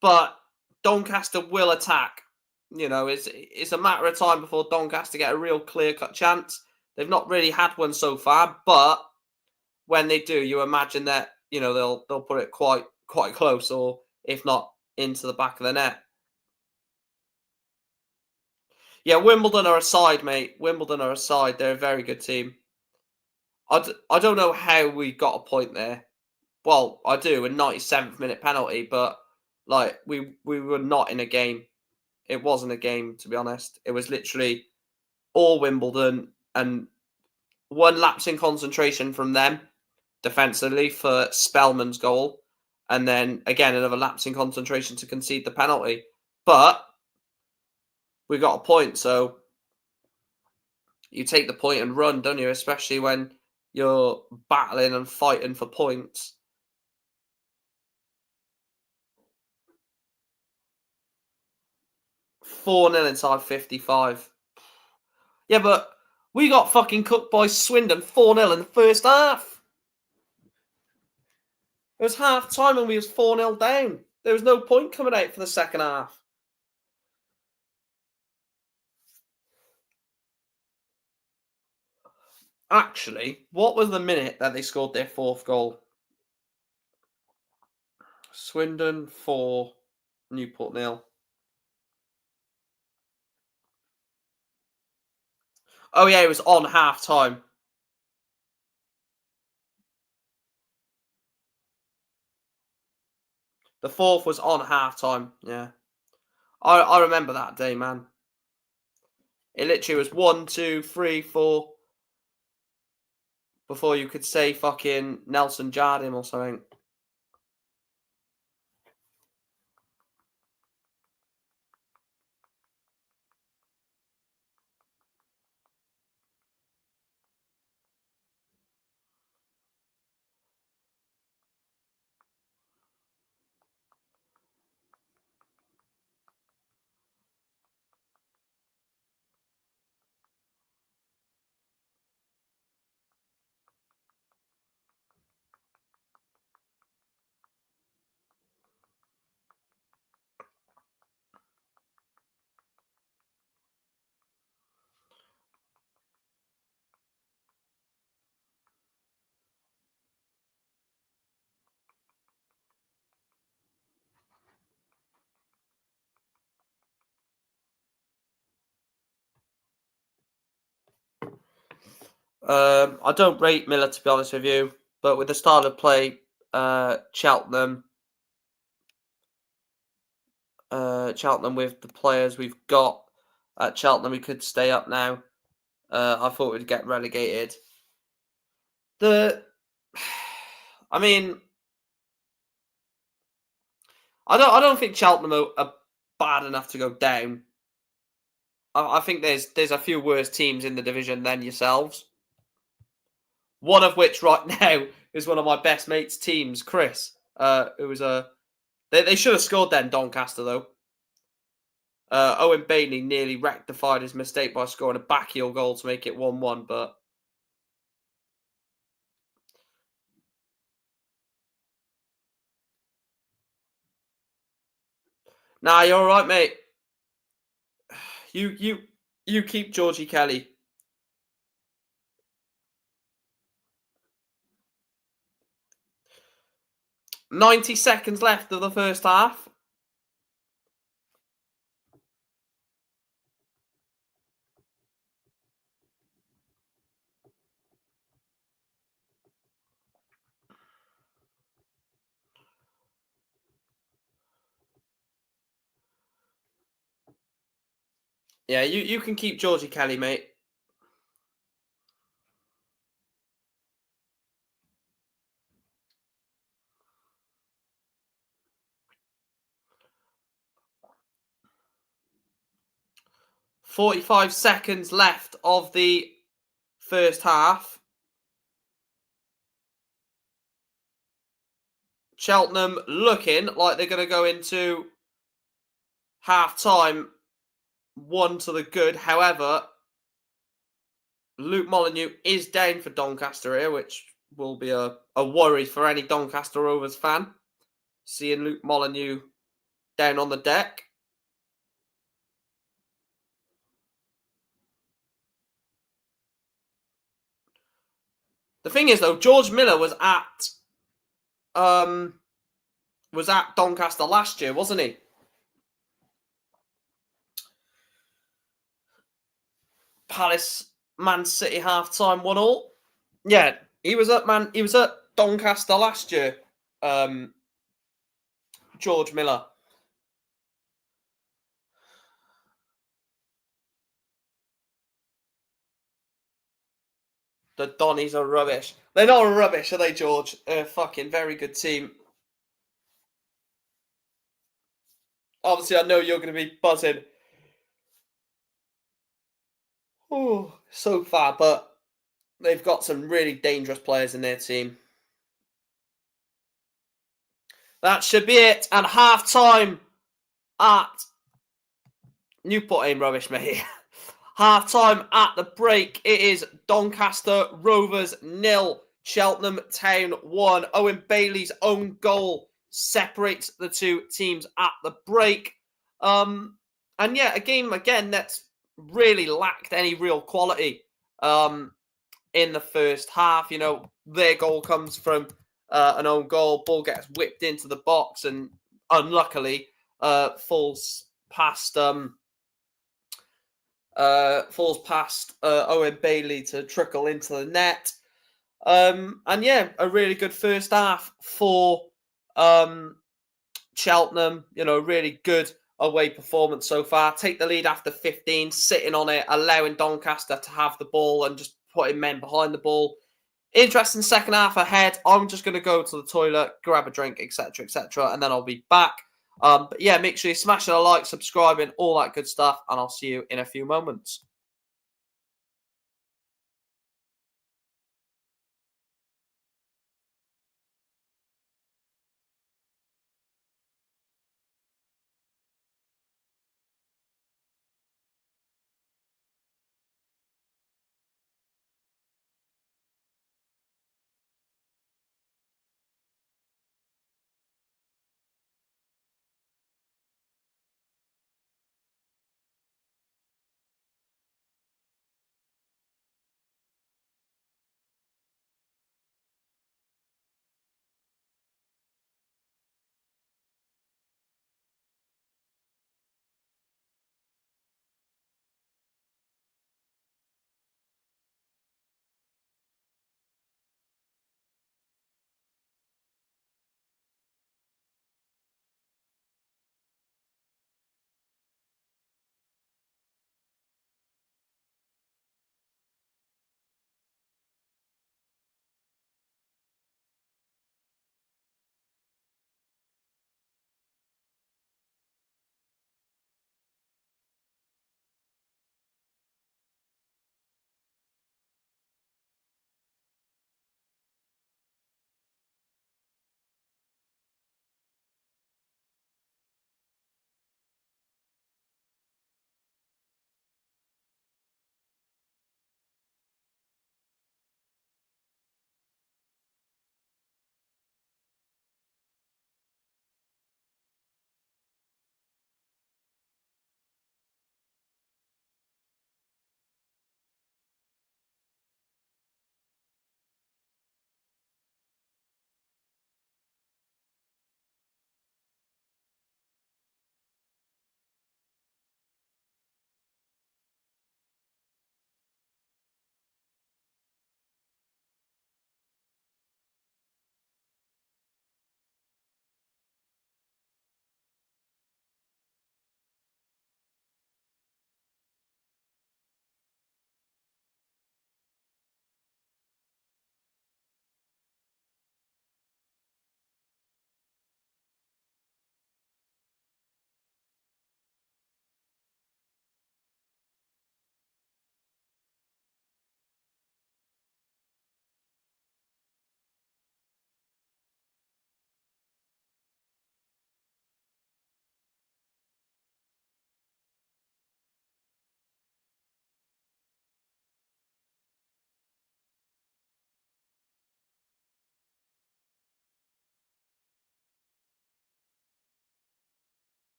But Doncaster will attack. You know, it's a matter of time before Doncaster get a real clear-cut chance. They've not really had one so far, but when they do, you imagine that, you know, they'll put it quite close, or if not, into the back of the net. Yeah, Wimbledon are a side, mate. Wimbledon are a side. They're a very good team. I don't know how we got a point there. Well, I do, a 97th minute penalty, but like we were not in a game. It wasn't a game, to be honest. It was literally all Wimbledon, and one lapse in concentration from them defensively for Spellman's goal, and then again another lapse in concentration to concede the penalty. But we got a point, so you take the point and run, don't you? Especially when you're battling and fighting for points. "4-0 inside 55. Yeah, but we got fucking cooked by Swindon 4-0 in the first half. It was half time and we was 4-0 down. There was no point coming out for the second half. Actually, what was the minute that they scored their fourth goal? Swindon 4, Newport 0. Oh yeah, it was on half time. The fourth was on half time. Yeah, I remember that day, man. It literally was 1, 2, 3, 4 before you could say fucking Nelson Jardim or something. I don't rate Miller, to be honest with you, but with the style of play, Cheltenham with the players we've got at Cheltenham, we could stay up now. I thought we'd get relegated. I mean, I don't think Cheltenham are bad enough to go down. I think there's a few worse teams in the division than yourselves. One of which right now is one of my best mates' teams, Chris. Who was they should have scored then, Doncaster though. Owen Bailey nearly rectified his mistake by scoring a backheel goal to make it 1-1, but nah, you're all right, mate. You keep Georgie Kelly. "90 seconds left of the first half. Yeah, you can keep Georgie Kelly, mate. "45 seconds left of the first half. Cheltenham looking like they're going to go into half-time 1 to the good. However, Luke Molineux is down for Doncaster here, which will be a worry for any Doncaster Rovers fan, seeing Luke Molineux down on the deck. The thing is, though, George Miller was at Doncaster last year, wasn't he? Palace, Man City half-time 1-1. Yeah, he was at Doncaster last year. George Miller. The Donnies are rubbish. They're not rubbish, are they, George? They're a fucking very good team. Obviously, I know you're going to be buzzing. Oh, so far, but they've got some really dangerous players in their team. That should be it. And half time at Newport ain't rubbish, mate. Half time at the break. It is Doncaster Rovers 0, Cheltenham Town 1. Owen Bailey's own goal separates the two teams at the break. And yeah, a game again that's really lacked any real quality in the first half. You know, their goal comes from an own goal. Ball gets whipped into the box and unluckily falls past Owen Bailey to trickle into the net. And yeah, a really good first half for Cheltenham. You know, really good away performance so far. Take the lead after 15, sitting on it, allowing Doncaster to have the ball and just putting men behind the ball. Interesting second half ahead. I'm just going to go to the toilet, grab a drink, etc., and then I'll be back. But yeah, make sure you smash a like, subscribing, all that good stuff, and I'll see you in a few moments.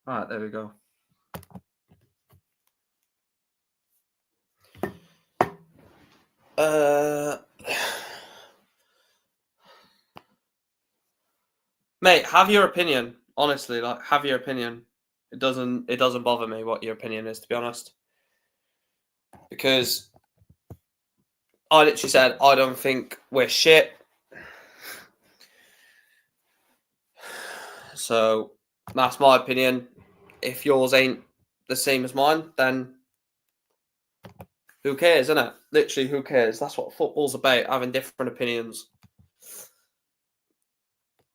Right, there we go. Mate, have your opinion. Honestly, like, have your opinion. It doesn't bother me what your opinion is, to be honest. Because I literally said I don't think we're shit. So that's my opinion. If yours ain't the same as mine, then who cares, innit? Literally, who cares? That's what football's about, having different opinions.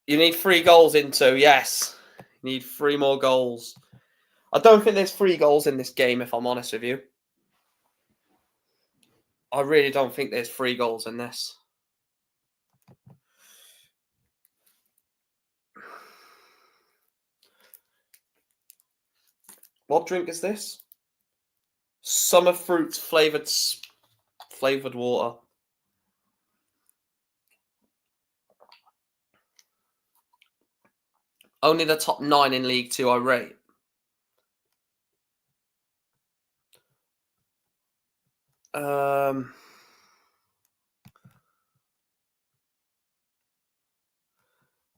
You need 3 goals into, yes. You need 3 more goals. I don't think there's 3 goals in this game, if I'm honest with you. I really don't think there's 3 goals in this. What drink is this? Summer fruits flavored water. Only the top 9 in League 2 I rate.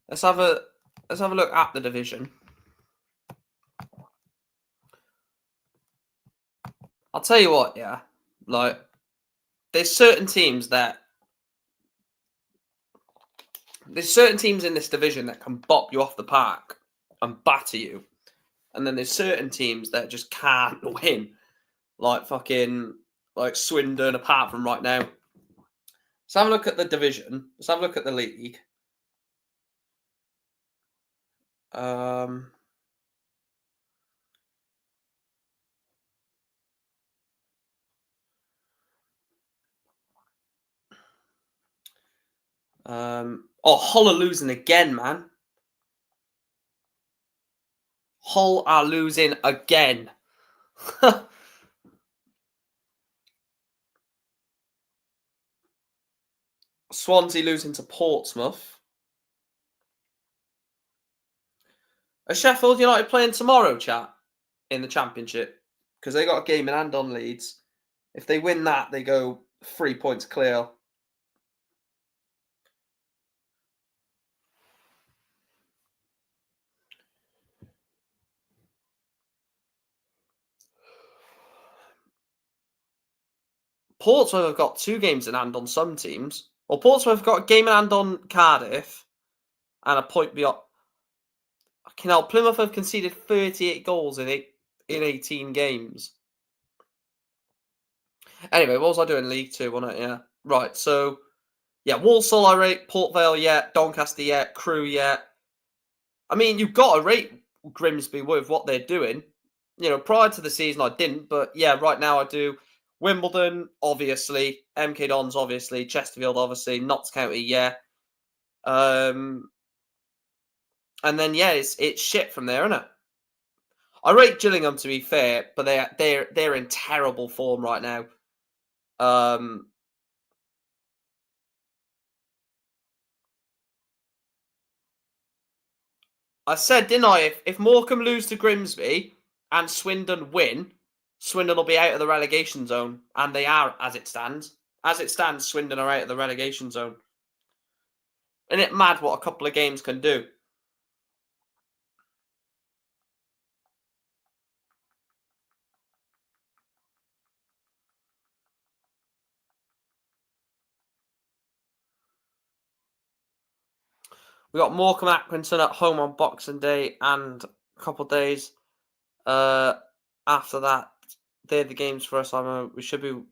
Let's have a look at the division. I'll tell you what, yeah. Like, there's certain teams in this division that can bop you off the park and batter you. And then there's certain teams that just can't win. Like Swindon, apart from right now. Let's have a look at the division. Let's have a look at the league. Hull are losing again, man. Hull are losing again. Swansea losing to Portsmouth. Are Sheffield United playing tomorrow, chat, in the Championship? Because they got a game in hand on Leeds. If they win that, they go 3 points clear. Portsmouth have got 2 games in hand on some teams. Well, Portsmouth have got a game in hand on Cardiff and a point beyond. Fucking hell, Plymouth have conceded 38 goals in 18 games. Anyway, what was I doing? League 2, wasn't it? Yeah. Right, so, yeah, Walsall I rate, Port Vale, yeah, Doncaster, yeah, Crewe, yeah. I mean, you've got to rate Grimsby with what they're doing. You know, prior to the season I didn't, but yeah, right now I do. Wimbledon, obviously. MK Dons, obviously. Chesterfield, obviously. Notts County, yeah. And then, yeah, it's shit from there, isn't it? I rate Gillingham, to be fair, but they're in terrible form right now. I said, didn't I? If Morecambe lose to Grimsby and Swindon win, Swindon will be out of the relegation zone, and they are as it stands. As it stands, Swindon are out of the relegation zone. Isn't it mad what a couple of games can do? We got Morecambe Accrington at home on Boxing Day and a couple of days after that. They're the games for us. I know we shouldn't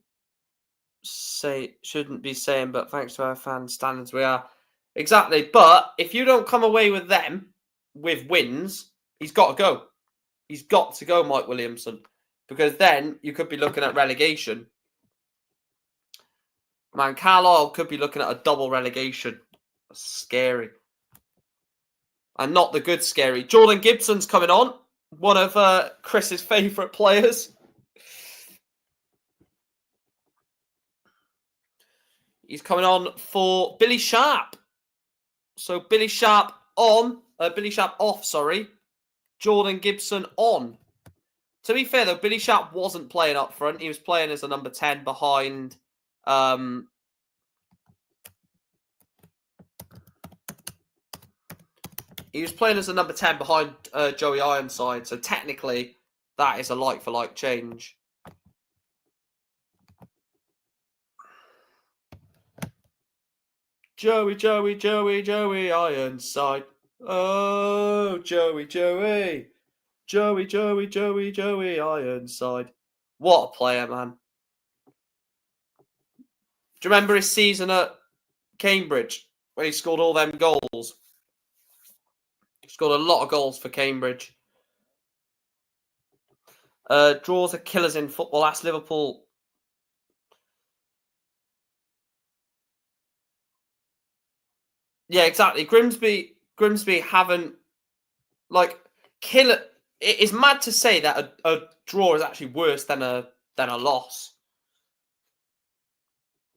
be saying, but thanks to our fan standards, we are. Exactly. But if you don't come away with them with wins, he's got to go. He's got to go, Mike Williamson, because then you could be looking at relegation. Man, Carlisle could be looking at a double relegation. That's scary. And not the good scary. Jordan Gibson's coming on. One of Chris's favourite players. He's coming on for Billy Sharp. So Billy Sharp off, sorry. Jordan Gibson on. To be fair, though, Billy Sharp wasn't playing up front. He was playing as a number 10 behind... he was playing as a number 10 behind Joey Ironside. So technically, that is a like-for-like change. Joey Ironside. Oh, Joey Ironside. What a player, man. Do you remember his season at Cambridge when he scored all them goals? He scored a lot of goals for Cambridge. Draws are killers in football. That's Liverpool. Yeah, exactly. Grimsby haven't killer. It is mad to say that a draw is actually worse than a loss.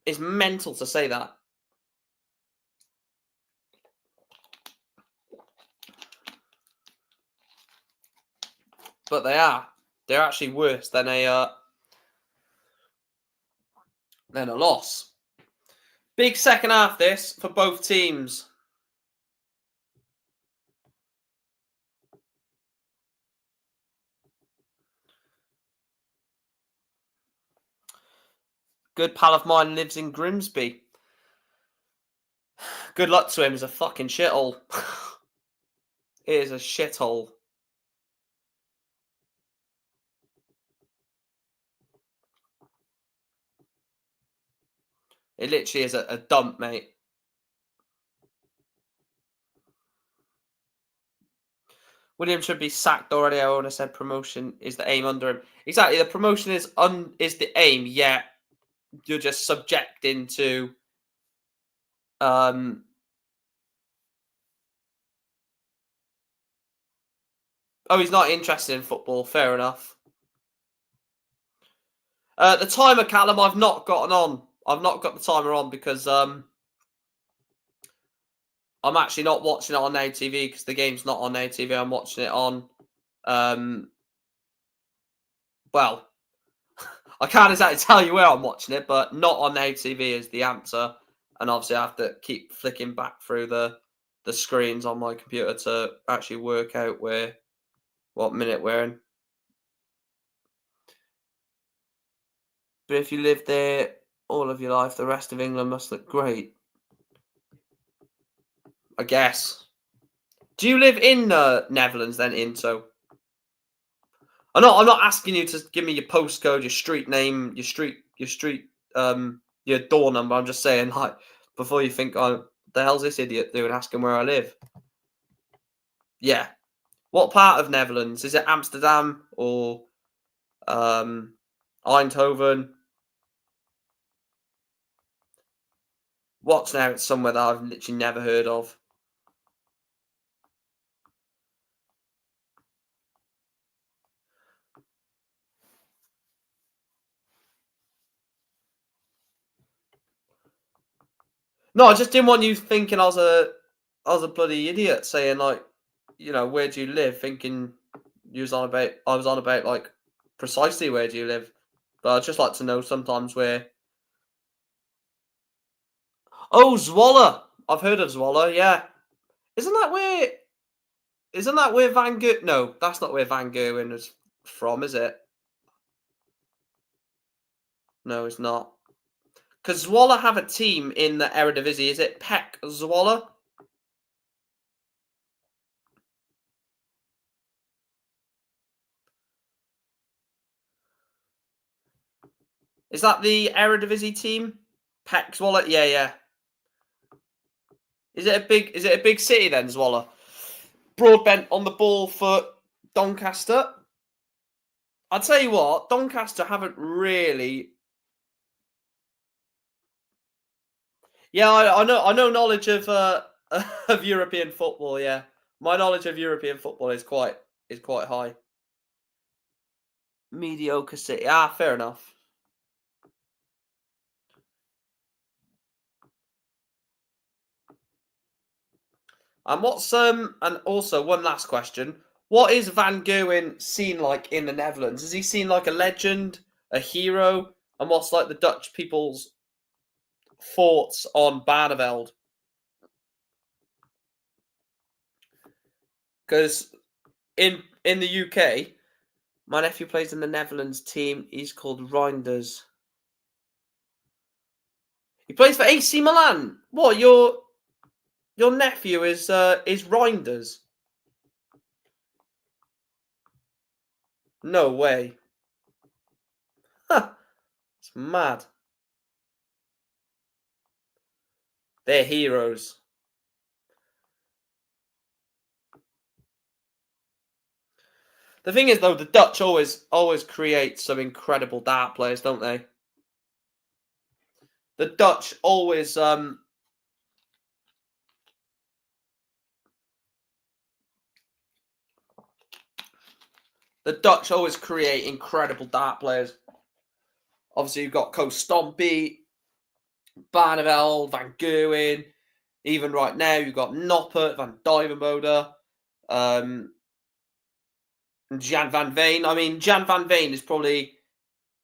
It's mental to say that. But they are. They're actually worse than a loss. Big second half this for both teams. Good pal of mine lives in Grimsby. Good luck to him. It's a fucking shithole. It is a shithole. It literally is a dump, mate. William should be sacked already. I already said promotion is the aim under him. Exactly, the promotion is the aim. Yet you're just subjecting to oh, he's not interested in football. Fair enough. The timer, Callum, I've not gotten on. I've not got the timer on because I'm actually not watching it on ATV because the game's not on ATV. I'm watching it on well, I can't exactly tell you where I'm watching it, but not on ATV is the answer. And obviously I have to keep flicking back through the screens on my computer to actually work out what minute we're in. But if you live there all of your life, the rest of England must look great. I guess. Do you live in Netherlands then, Into? I'm not asking you to give me your postcode, your street name, your door number. I'm just saying, like, before you think, oh, the hell's this idiot doing asking where I live? Yeah. What part of Netherlands? Is it Amsterdam or Eindhoven? What's now? It's somewhere that I've literally never heard of. No, I just didn't want you thinking I was a bloody idiot saying, like, you know, where do you live? Thinking I was on about like precisely where do you live. But I'd just like to know sometimes where. Oh, Zwolle. I've heard of Zwolle, yeah. Isn't that where Van Gerwen... No, that's not where Van Gerwen was from, is it? No, it's not. Because Zwolle have a team in the Eredivisie. Is it PEC Zwolle? Is that the Eredivisie team? PEC Zwolle? Yeah, yeah. Is it a big city then, Zwolle? Broadbent on the ball for Doncaster. I'll tell you what, Doncaster haven't really. Yeah, I know knowledge of of European football. Yeah, my knowledge of European football is quite high. Mediocre city. Ah, fair enough. And what's and also one last question. What is Van Gerwen seen like in the Netherlands? Is he seen like a legend, a hero? And what's like the Dutch people's thoughts on Barneveld? Because in the UK, my nephew plays in the Netherlands team. He's called Reinders. He plays for AC Milan. What, your nephew is Reinders? No way. Huh. It's mad. They're heroes. The thing is, though, the Dutch always create some incredible dart players, don't they? The Dutch always create incredible dart players. Obviously, you've got Koos Stompie, Barneveld, Van Gerwen. Even right now, you've got Noppert, Van Duivenbode, Jan van Veen. I mean, Jan van Veen is probably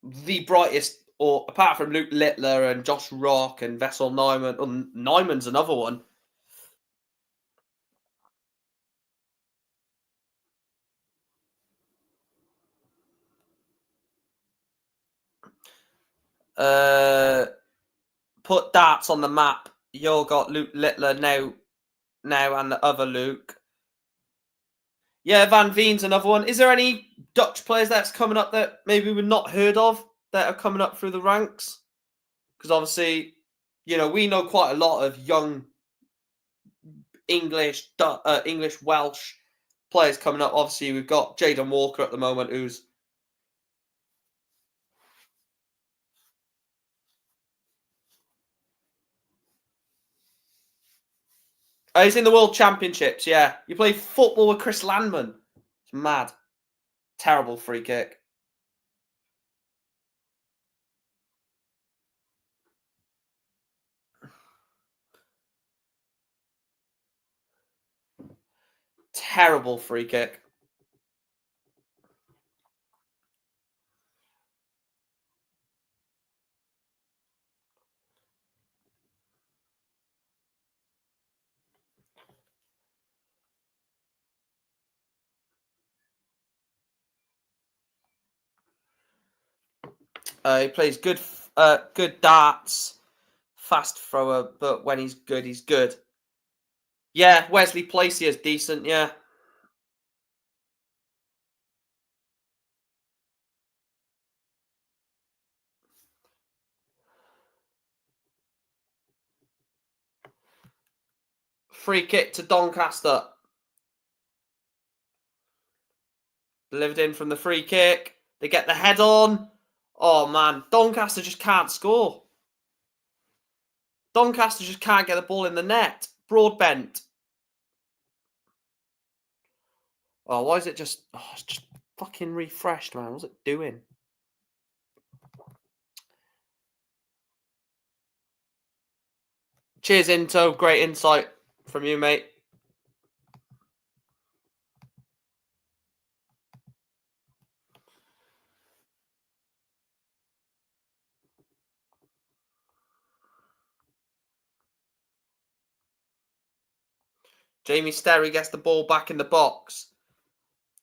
the brightest, or apart from Luke Littler and Josh Rock and Vessel Nyman. Nyman's another one. Put darts on the map. You've got Luke Littler now, and the other Luke. Yeah, Van Veen's another one. Is there any Dutch players that's coming up that maybe we've not heard of that are coming up through the ranks? Because obviously, we know quite a lot of young English, Welsh players coming up. Obviously, we've got Jaden Walker at the moment, who's he's in the World Championships. Yeah, you play football with Chris Landman. It's mad. Terrible free kick. Terrible free kick. He plays good darts, fast thrower, but when he's good, he's good. Yeah, Wesley Placey is decent, yeah. Free kick to Doncaster. Delivered in from the free kick. They get the head on. Oh, man. Doncaster just can't score. Doncaster just can't get the ball in the net. Broadbent. Oh, why is it just... Oh, it's just fucking refreshed, man. What's it doing? Cheers, Into. Great insight from you, mate. Jamie Sterry gets the ball back in the box.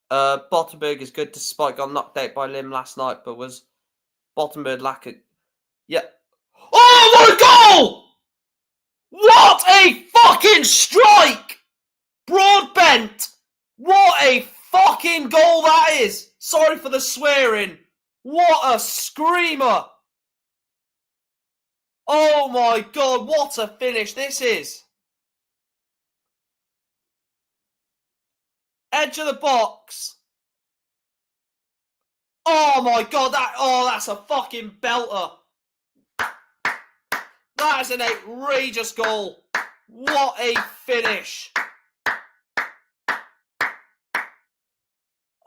Bottenberg is good despite got knocked out by Lim last night, but was Bottenberg lacking? Yeah. Oh my goal! What a fucking strike! Broadbent! What a fucking goal that is! Sorry for the swearing. What a screamer! Oh my god, what a finish this is! Edge of the box. Oh my god, that's a fucking belter. That is an outrageous goal. What a finish.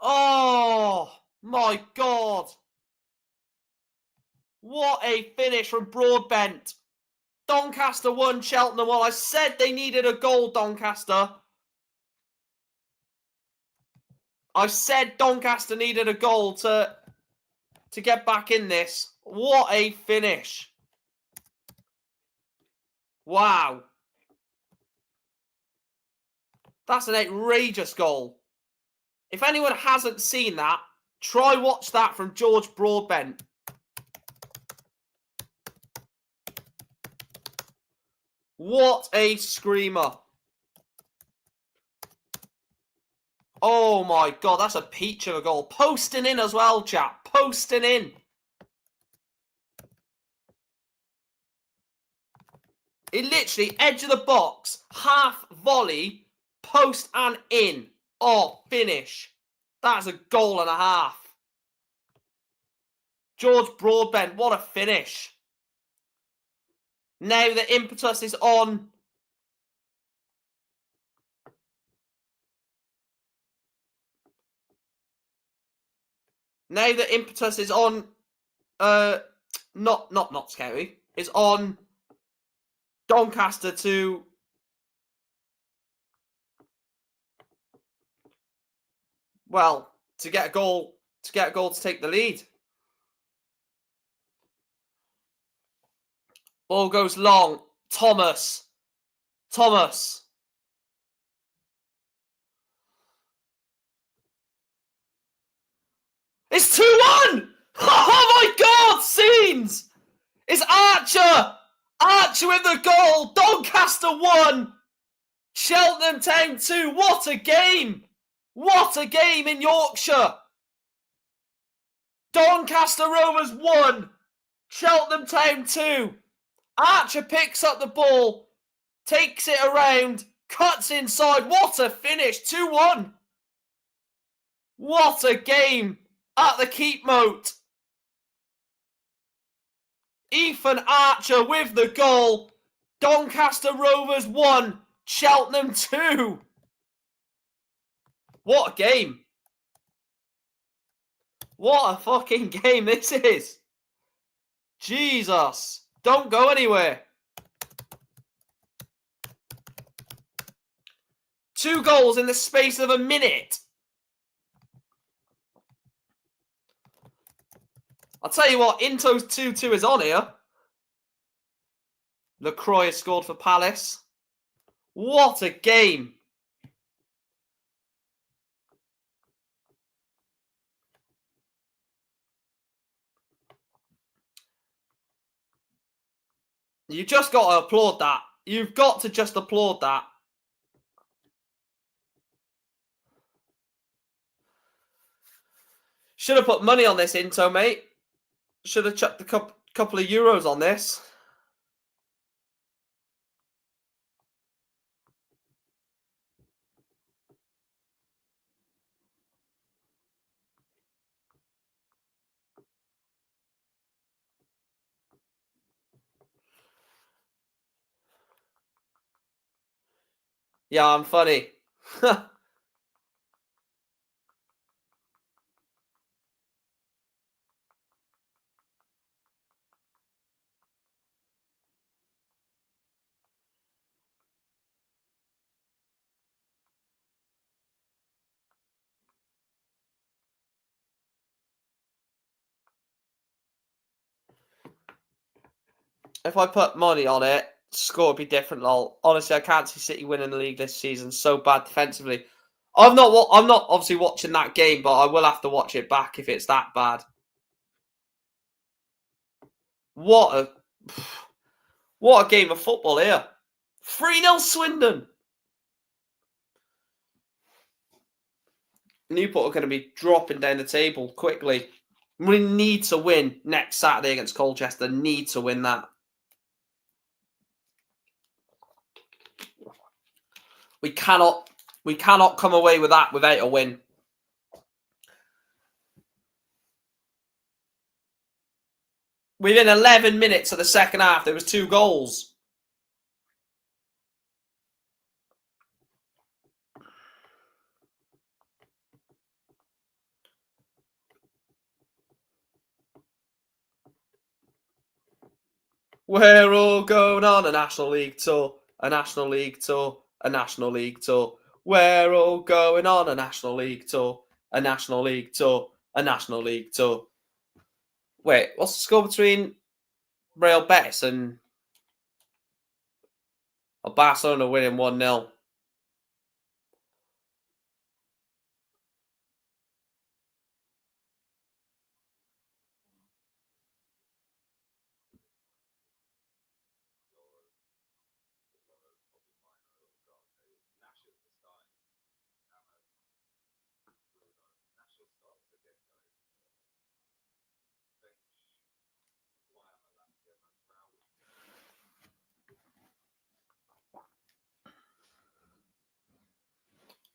Oh my god. What a finish from Broadbent. Doncaster won, Cheltenham. Well, I said they needed a goal, Doncaster. I said Doncaster needed a goal to get back in this. What a finish. Wow. That's an outrageous goal. If anyone hasn't seen that, try watch that from George Broadbent. What a screamer. Oh my God, that's a peach of a goal. Posting in as well, chap. Posting in. It literally, edge of the box, half volley, post and in. Oh, finish. That's a goal and a half. George Broadbent, what a finish. Now the impetus is on. Now the impetus is on. Not Notts County. It's on Doncaster to. Well, to get a goal to take the lead. Ball goes long. Thomas. It's 2-1! Oh my God, scenes! It's Archer! Archer with the goal! Doncaster 1! Cheltenham Town 2! What a game! What a game in Yorkshire! Doncaster Rovers 1! Cheltenham Town 2! Archer picks up the ball, takes it around, cuts inside. What a finish! 2-1! What a game at the Keep Moat. Ethan Archer with the goal. Doncaster Rovers 1, Cheltenham 2. What a game. What a fucking game this is. Jesus. Don't go anywhere. 2 goals in the space of a minute. I'll tell you what, Into's 2-2 is on here. LaCroix has scored for Palace. What a game. You just got to applaud that. You've got to just applaud that. Should have put money on this, Into, mate. Should have chucked a couple of euros on this. Yeah, I'm funny. If I put money on it, score would be different, lol. Honestly, I can't see City winning the league this season. So bad defensively. I'm not obviously watching that game, but I will have to watch it back if it's that bad. What a game of football here. 3-0 Swindon. Newport are going to be dropping down the table quickly. We need to win next Saturday against Colchester. Need to win that. We cannot come away with that without a win. Within 11 minutes of the second half, there was 2 goals. We're all going on a National League tour, a National League tour, a National League tour. We're all going on a National League tour, a National League to a National League to. Wait, what's the score between Real Betis and Barcelona winning 1-0?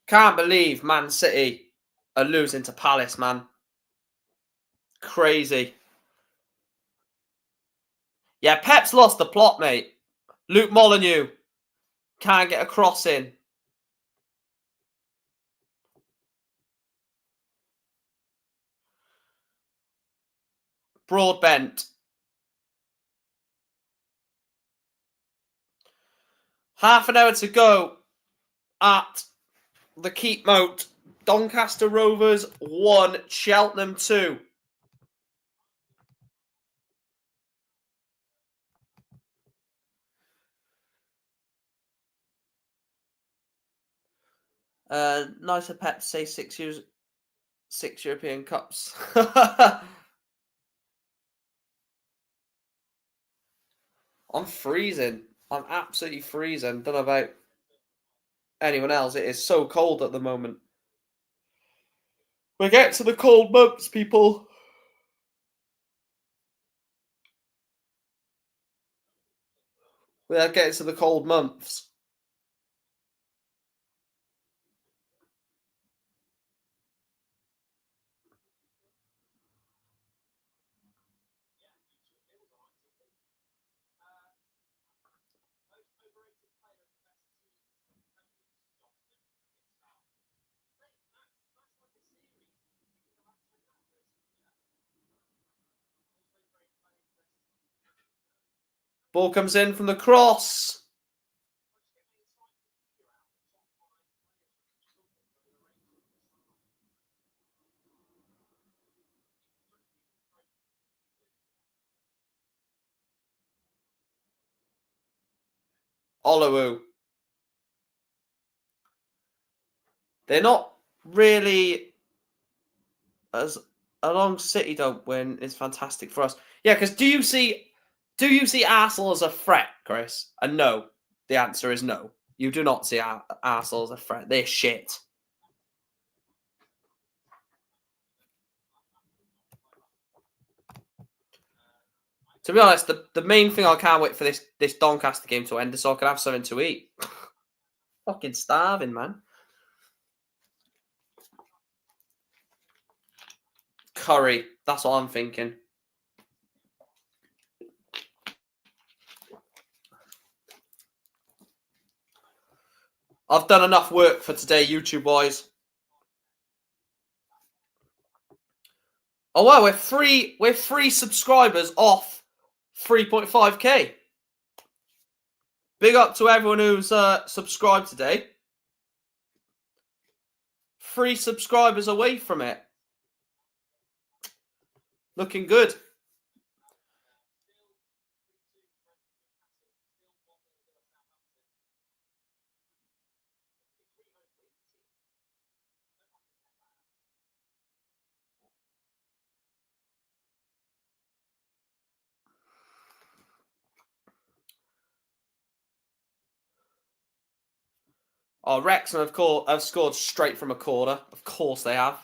Can't believe Man City are losing to Palace, man. Crazy. Yeah, Pep's lost the plot, mate. Luke Molineux can't get a cross in. Broadbent. Half an hour to go at the Keep Moat. Doncaster Rovers 1, Cheltenham 2. Nice of Pep to say 6 European Cups. I'm freezing. I'm absolutely freezing. Don't know about anyone else. It is so cold at the moment. We get to the cold months, people. We are getting to the cold months. Ball comes in from the cross. Olowu. They're not really as long as City don't win. It's fantastic for us. Yeah, because do you see Arsenal as a threat, Chris? And no, the answer is no. You do not see Arsenal as a threat. They're shit. To be honest, the main thing I can't wait for this Doncaster game to end is so I can have something to eat. Fucking starving, man. Curry. That's what I'm thinking. I've done enough work for today, YouTube-wise. Oh wow, we're three subscribers off 3.5k. Big up to everyone who's subscribed today. 3 subscribers away from it. Looking good. Oh, Wrexham have scored straight from a corner. Of course they have.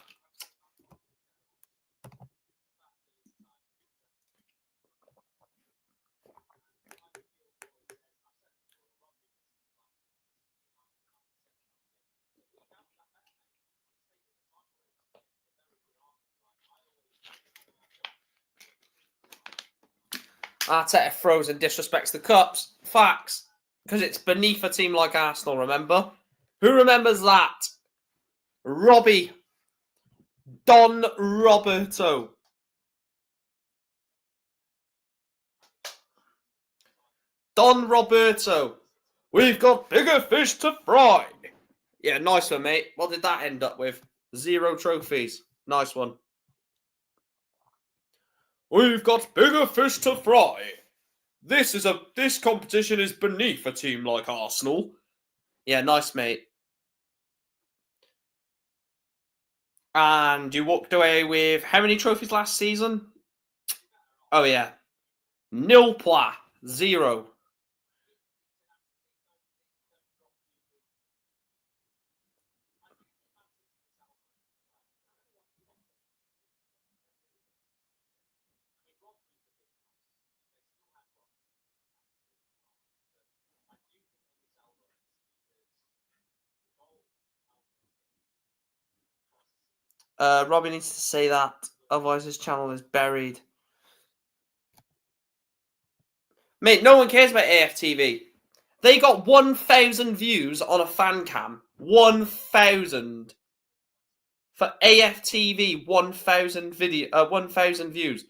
Arteta throws and disrespects the cups. Facts. Because it's beneath a team like Arsenal, remember? Who remembers that? Robbie. Don Roberto. Don Roberto. We've got bigger fish to fry. Yeah, nice one, mate. What did that end up with? 0 trophies. Nice one. We've got bigger fish to fry. This competition is beneath a team like Arsenal. Yeah, nice, mate. And you walked away with how many trophies last season? Oh, yeah. Nil point 0. Robbie needs to say that, otherwise his channel is buried. Mate, no one cares about AFTV. They got 1,000 views on a fan cam. 1,000. For AFTV, 1,000 1,000 views.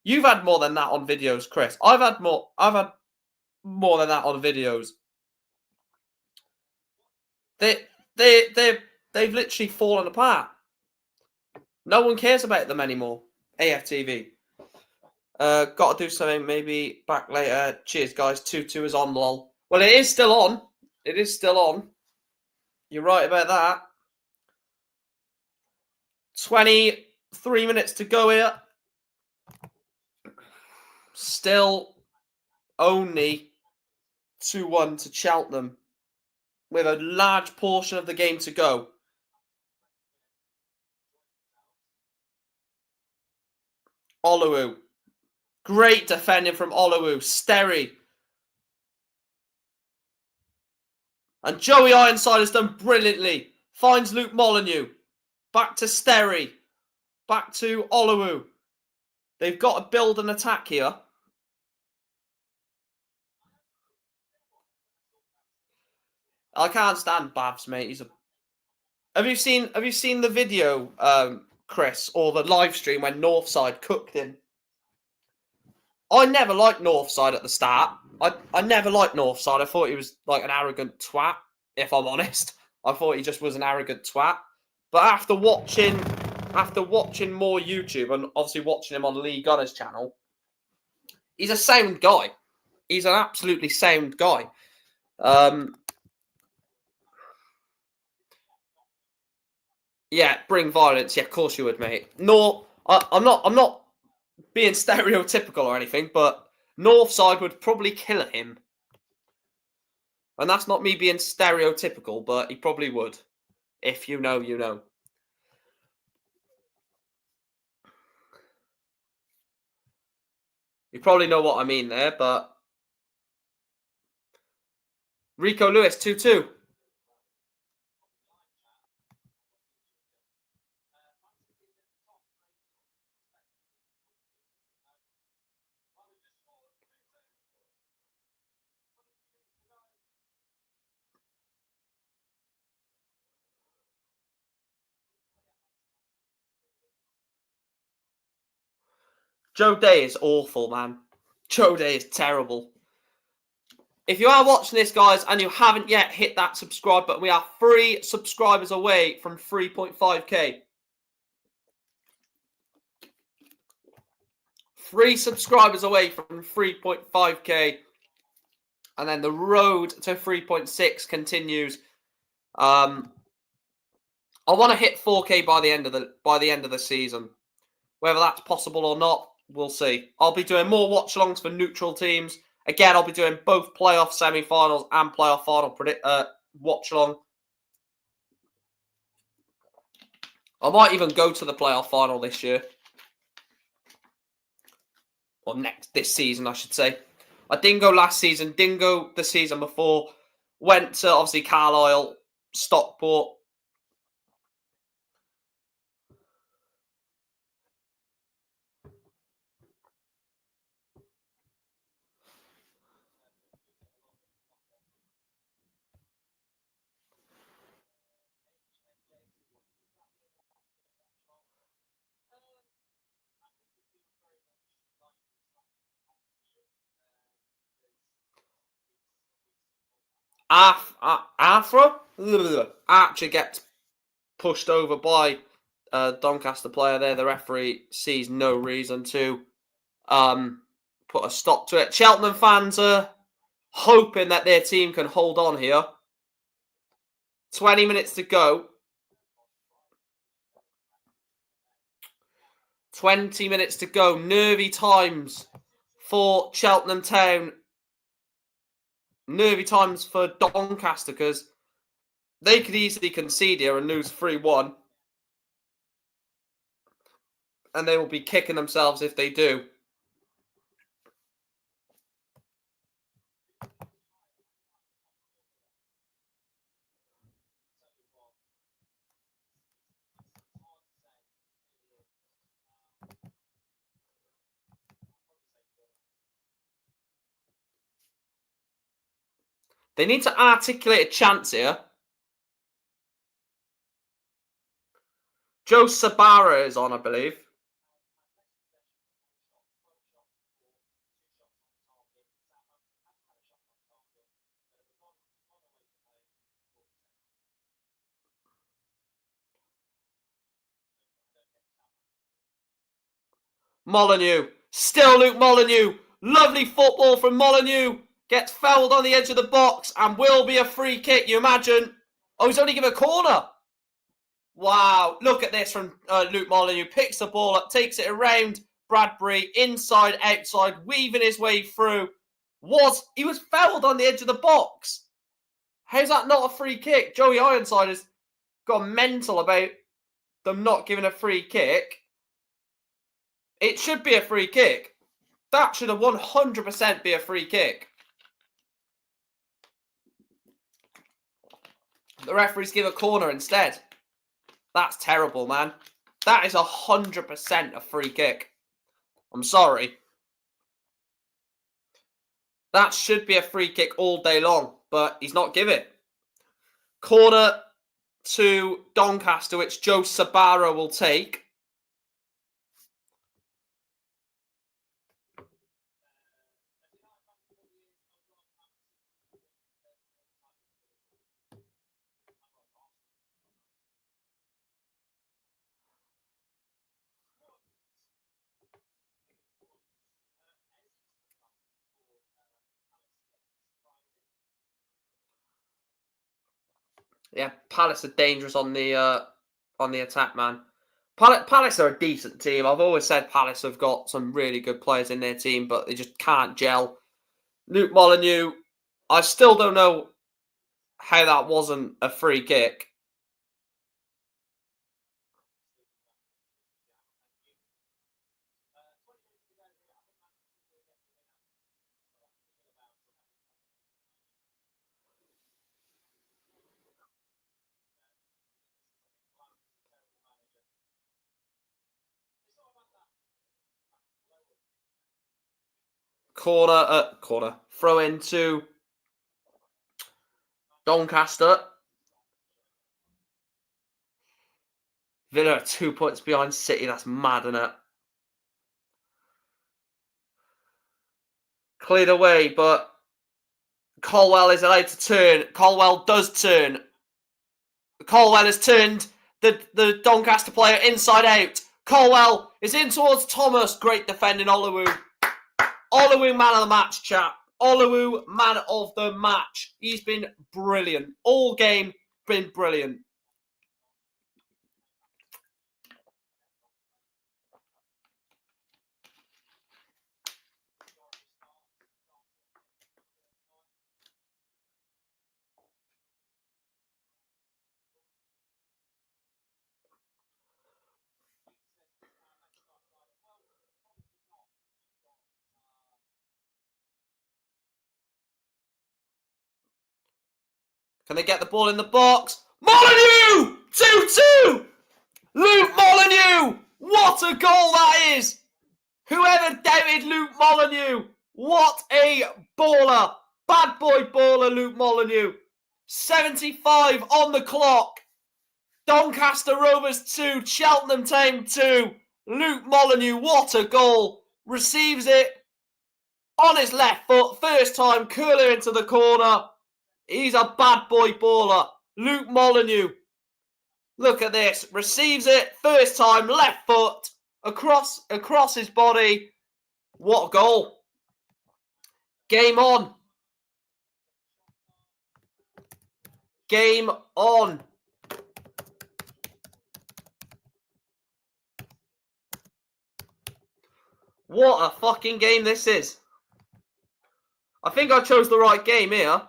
You've had more than that on videos, Chris. I've had more than that on videos. They've literally fallen apart. No one cares about them anymore. AFTV. Got to do something. Maybe back later. Cheers, guys. 2-2 is on, lol. Well, it is still on. It is still on. You're right about that. 23 minutes to go here. Still only 2-1 to Cheltenham, with a large portion of the game to go. Oluwu. Great defending from Oluwu. Sterry. And Joey Ironside has done brilliantly. Finds Luke Molyneux. Back to Sterry. Back to Oluwu. They've got to build an attack here. I can't stand Babs, mate. Have you seen the video, Chris, or the live stream when Northside cooked him? I never liked Northside at the start. I never liked Northside. I thought he was like an arrogant twat, if I'm honest. I thought he just was an arrogant twat. But after watching more YouTube and obviously watching him on Lee Gunner's channel, he's a sound guy. He's an absolutely sound guy. Yeah, bring violence. Yeah, of course you would, mate. I'm not being stereotypical or anything, but Northside would probably kill him. And that's not me being stereotypical, but he probably would. If you know, you know. You probably know what I mean there, but Rico Lewis, 2-2. Joe Day is awful, man. Joe Day is terrible. If you are watching this, guys, and you haven't yet hit that subscribe button, we are 3 subscribers away from 3.5k. 3 subscribers away from 3.5k. And then the road to 3.6 continues. I want to hit 4k by the end of the season. Whether that's possible or not, we'll see. I'll be doing more watch-alongs for neutral teams. Again, I'll be doing both playoff semi-finals and playoff final watch-along. I might even go to the playoff final this year. Or this season, I should say. I didn't go last season, didn't go the season before. Went to, obviously, Carlisle, Stockport. Archer gets pushed over by Doncaster player there. The referee sees no reason to put a stop to it. Cheltenham fans are hoping that their team can hold on here. 20 minutes to go. 20 minutes to go. Nervy times for Cheltenham Town. Nervy times for Doncaster because they could easily concede here and lose 3-1. And they will be kicking themselves if they do. They need to articulate a chance here. Joe Sabara is on, I believe. Molyneux. Still Luke Molyneux. Lovely football from Molyneux. Gets fouled on the edge of the box and will be a free kick, you imagine. Oh, he's only given a corner. Wow, look at this from Luke Molyneux. Picks the ball up, takes it around Bradbury, inside, outside, weaving his way through. He was fouled on the edge of the box. How's that not a free kick? Joey Ironside has gone mental about them not giving a free kick. It should be a free kick. That should have 100% be a free kick. The referees give a corner instead. That's terrible, man. That is 100% a free kick. I'm sorry. That should be a free kick all day long, but he's not given it. Corner to Doncaster, which Joe Sabara will take. Yeah, Palace are dangerous on the attack, man. Palace are a decent team. I've always said Palace have got some really good players in their team, but they just can't gel. Luke Molyneux, I still don't know how that wasn't a free kick. Corner. Throw into Doncaster. Villa are 2 points behind City. That's mad, isn't it? Cleared away, but Colwell is allowed to turn. Colwell does turn. Colwell has turned the Doncaster player inside out. Colwell is in towards Thomas. Great defending, Oluwu. Oluwu, man of the match, chap. Oluwu, man of the match. He's been brilliant. All game, been brilliant. Can they get the ball in the box? Molyneux! 2-2! Luke Molyneux! What a goal that is! Whoever doubted Luke Molyneux? What a baller! Bad boy baller, Luke Molyneux. 75 on the clock. Doncaster Rovers 2, Cheltenham Town 2. Luke Molyneux, what a goal. Receives it on his left foot. First time, curler into the corner. He's a bad boy baller. Luke Molyneux. Look at this. Receives it. First time. Left foot. Across his body. What a goal. Game on. Game on. What a fucking game this is. I think I chose the right game here.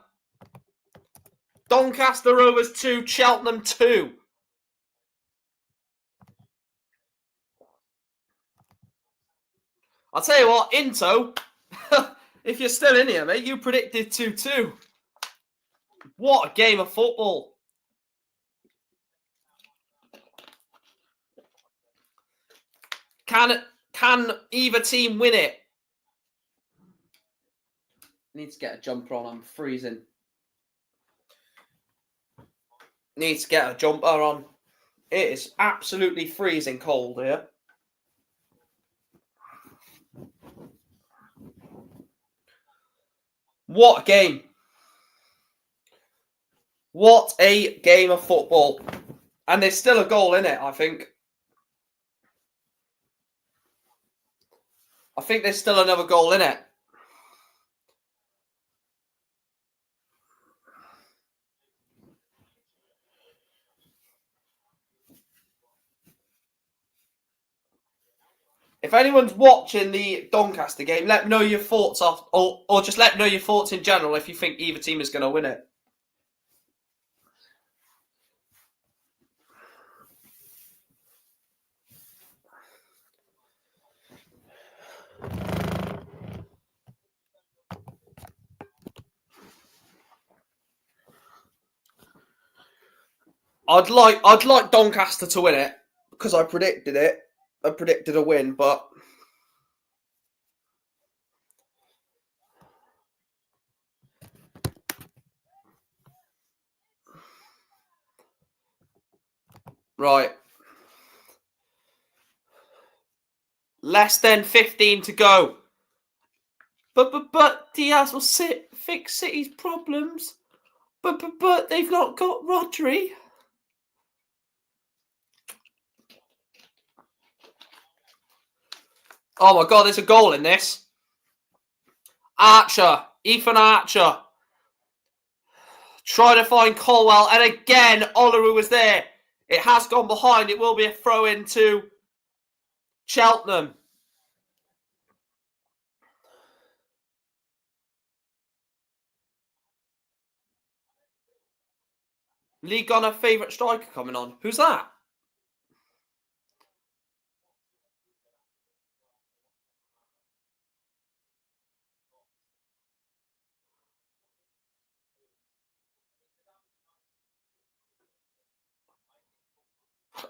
Doncaster Rovers 2, Cheltenham 2. I'll tell you what, Into, if you're still in here, mate, you predicted 2-2. What a game of football. Can either team win it? Need to get a jumper on. I'm freezing. Need to get a jumper on. It is absolutely freezing cold here. What a game. What a game of football. And there's still a goal in it, I think. I think there's still another goal in it. If anyone's watching the Doncaster game, let me know your thoughts or just let me know your thoughts in general if you think either team is going to win it. I'd like Doncaster to win it because I predicted it. I predicted a win, but right. Less than 15 to go. But Diaz will fix City's problems. But they've not got Rodri. Oh my God, there's a goal in this. Archer, Ethan Archer. Try to find Colwell, and again, Olaru was there. It has gone behind. It will be a throw in to Cheltenham. League Gunner favourite striker coming on. Who's that?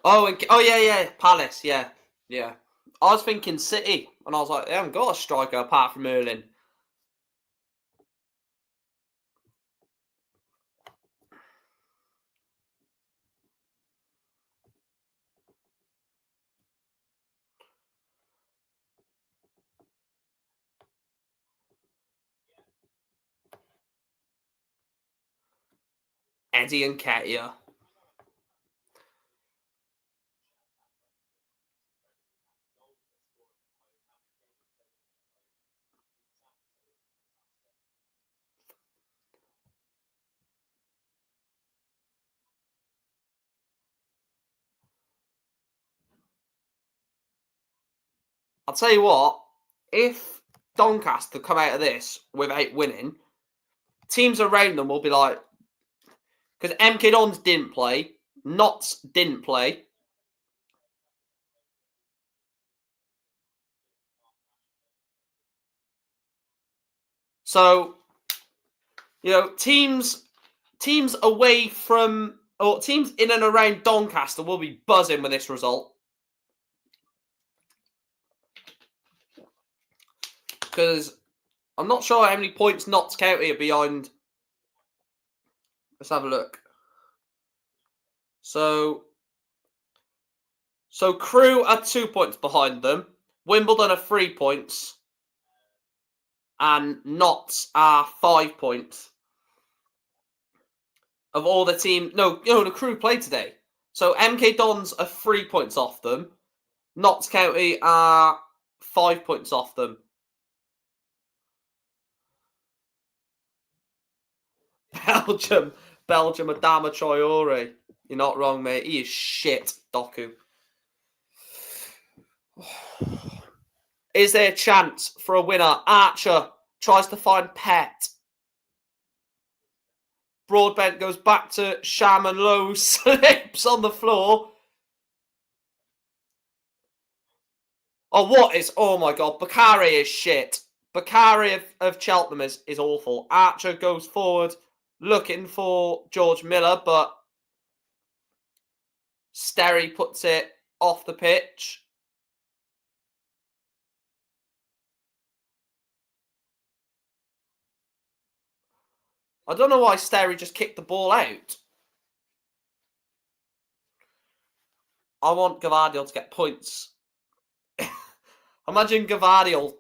Oh, yeah, Palace, yeah. I was thinking City, and I was like, they haven't got a striker apart from Erling. Eddie and Ketia. I'll tell you what, if Doncaster come out of this without winning, teams around them will be like, because MK Dons didn't play, Notts didn't play. So, teams away from, or teams in and around Doncaster will be buzzing with this result. Because I'm not sure how many points Notts County are behind. Let's have a look. So Crewe are 2 points behind them. Wimbledon are 3 points. And Notts are 5 points. Of all the team... No, the Crewe played today. So MK Dons are 3 points off them. Notts County are 5 points off them. Belgium, Adama Traore. You're not wrong, mate. He is shit, Doku. Is there a chance for a winner? Archer tries to find Pet. Broadbent goes back to Shaman Lowe, slips on the floor. Oh, what is... Oh, my God. Bakari is shit. Bakari of Cheltenham is awful. Archer goes forward looking for George Miller, but Sterry puts it off the pitch. I don't know why Sterry just kicked the ball out. I want Gavardiol to get points. Imagine Gavardiol...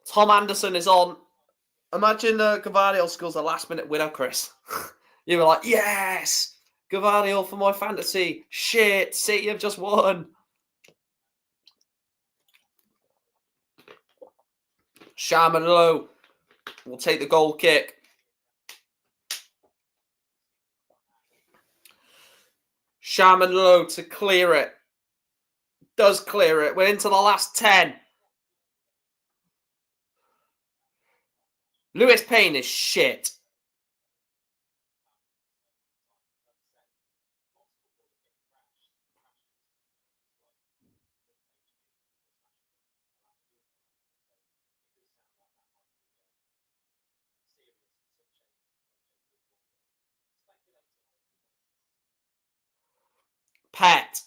Tom Anderson is on. Imagine Gavardiol scores a last-minute winner, Chris. You were like, yes! Gavardiol for my fantasy. Shit, City have just won. Shaman Lowe will take the goal kick. Shaman Lowe to clear it. Does clear it. We're into the last 10. Lewis Payne is shit. Pet.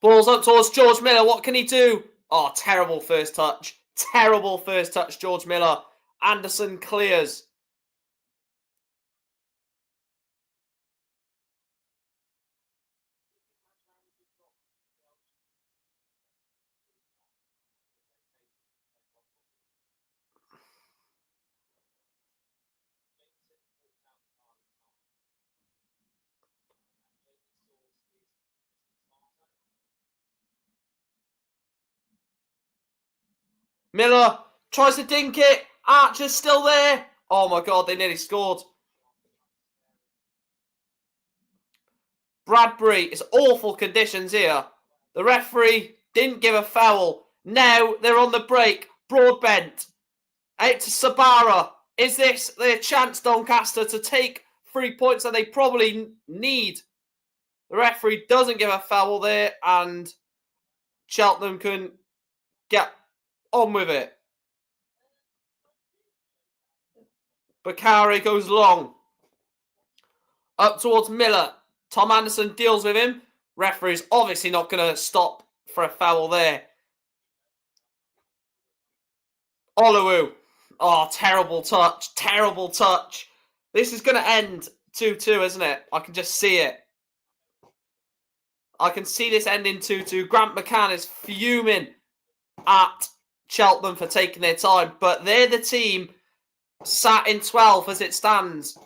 Ball's up towards George Miller. What can he do? Oh, terrible first touch. Terrible first touch, George Miller. Anderson clears. Miller tries to dink it. Archer's still there. Oh my God, they nearly scored. Bradbury, it's awful conditions here. The referee didn't give a foul. Now they're on the break. Broadbent out to Sabara. Is this their chance, Doncaster, to take 3 points that they probably need? The referee doesn't give a foul there, and Cheltenham can get on with it. Bakari goes long. Up towards Miller. Tom Anderson deals with him. Referee's obviously not going to stop for a foul there. Oluwu. Oh, terrible touch. Terrible touch. This is going to end 2-2, isn't it? I can just see it. I can see this ending 2-2. Grant McCann is fuming at Cheltenham for taking their time, but they're the team sat in 12th as it stands.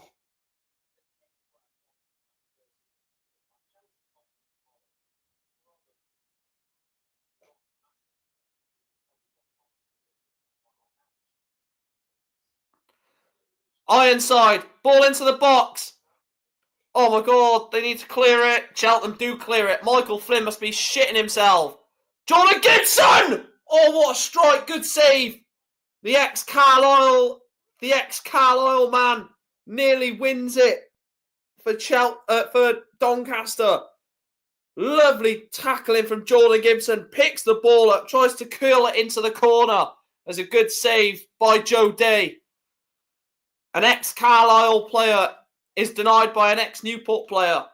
Ironside, ball into the box. Oh my God, they need to clear it. Cheltenham do clear it. Michael Flynn must be shitting himself. Jordan Gibson! Oh, what a strike. Good save. The ex-Carlisle man nearly wins it for Doncaster. Lovely tackling from Jordan Gibson. Picks the ball up, tries to curl it into the corner. There's a good save by Joe Day. An ex-Carlisle player is denied by an ex-Newport player.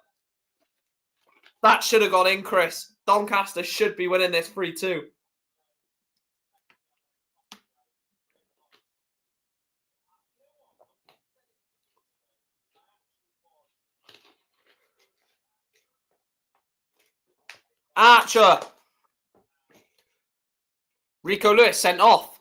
That should have gone in, Chris. Doncaster should be winning this 3-2. Archer Rico Lewis sent off.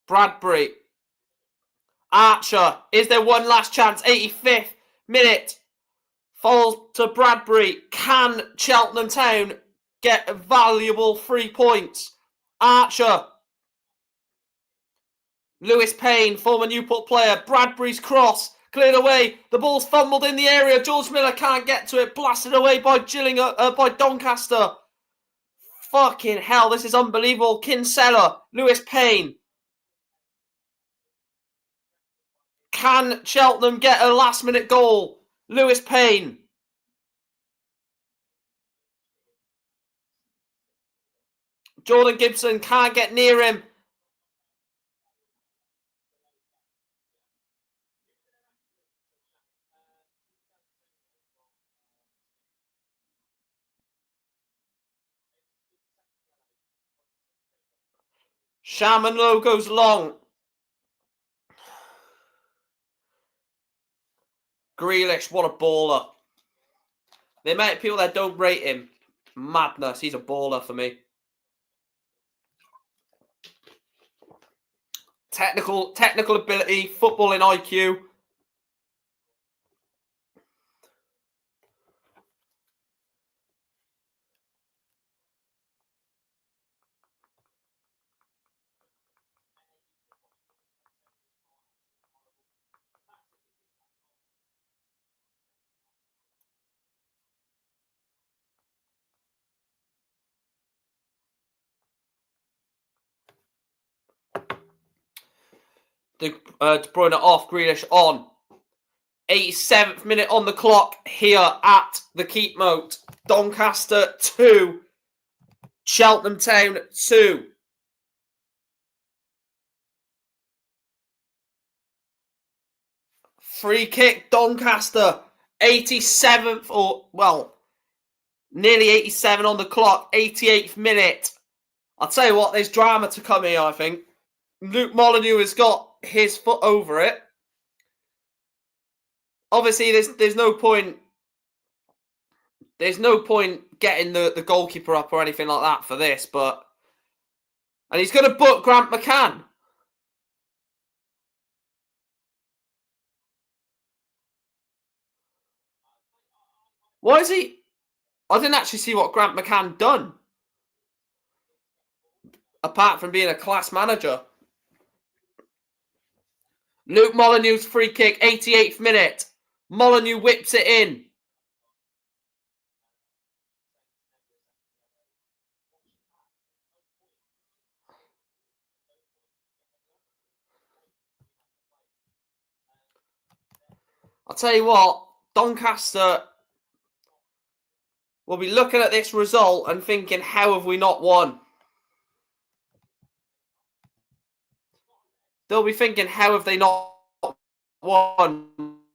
Bradbury. Archer. Is there one last chance? 85th minute. Falls to Bradbury. Can Cheltenham Town get valuable 3 points? Archer. Lewis Payne, former Newport player. Bradbury's cross. Cleared away. The ball's fumbled in the area. George Miller can't get to it. Blasted away by by Doncaster. Fucking hell, this is unbelievable. Kinsella. Lewis Payne. Can Cheltenham get a last-minute goal? Lewis Payne. Jordan Gibson can't get near him. Shaman Lowe goes long. Grealish, what a baller. The amount of people that don't rate him, madness. He's a baller for me. Technical ability, footballing IQ. De Bruyne off, Grealish on. 87th minute on the clock here at the Keepmoat. Doncaster 2. Cheltenham Town 2. Free kick, Doncaster. 87th, or, well, nearly 87 on the clock. 88th minute. I'll tell you what, there's drama to come here, I think. Luke Molyneux has got his foot over it. Obviously, there's no point. There's no point getting the goalkeeper up or anything like that for this, but... And he's going to book Grant McCann. Why is he... I didn't actually see what Grant McCann done. Apart from being a class manager. Luke Molyneux's free kick, 88th minute. Molyneux whips it in. I'll tell you what, Doncaster will be looking at this result and thinking, how have we not won? They'll be thinking, how have they not won?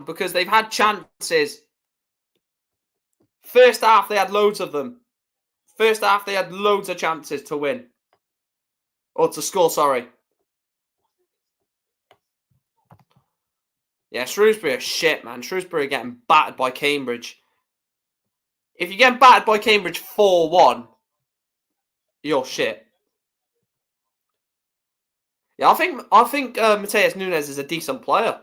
Because they've had chances. First half, they had loads of them. First half, they had loads of chances to win. Or to score, sorry. Yeah, Shrewsbury are shit, man. Shrewsbury are getting battered by Cambridge. If you get battered by Cambridge 4-1, you're shit. Yeah, I think Mateus Nunes is a decent player.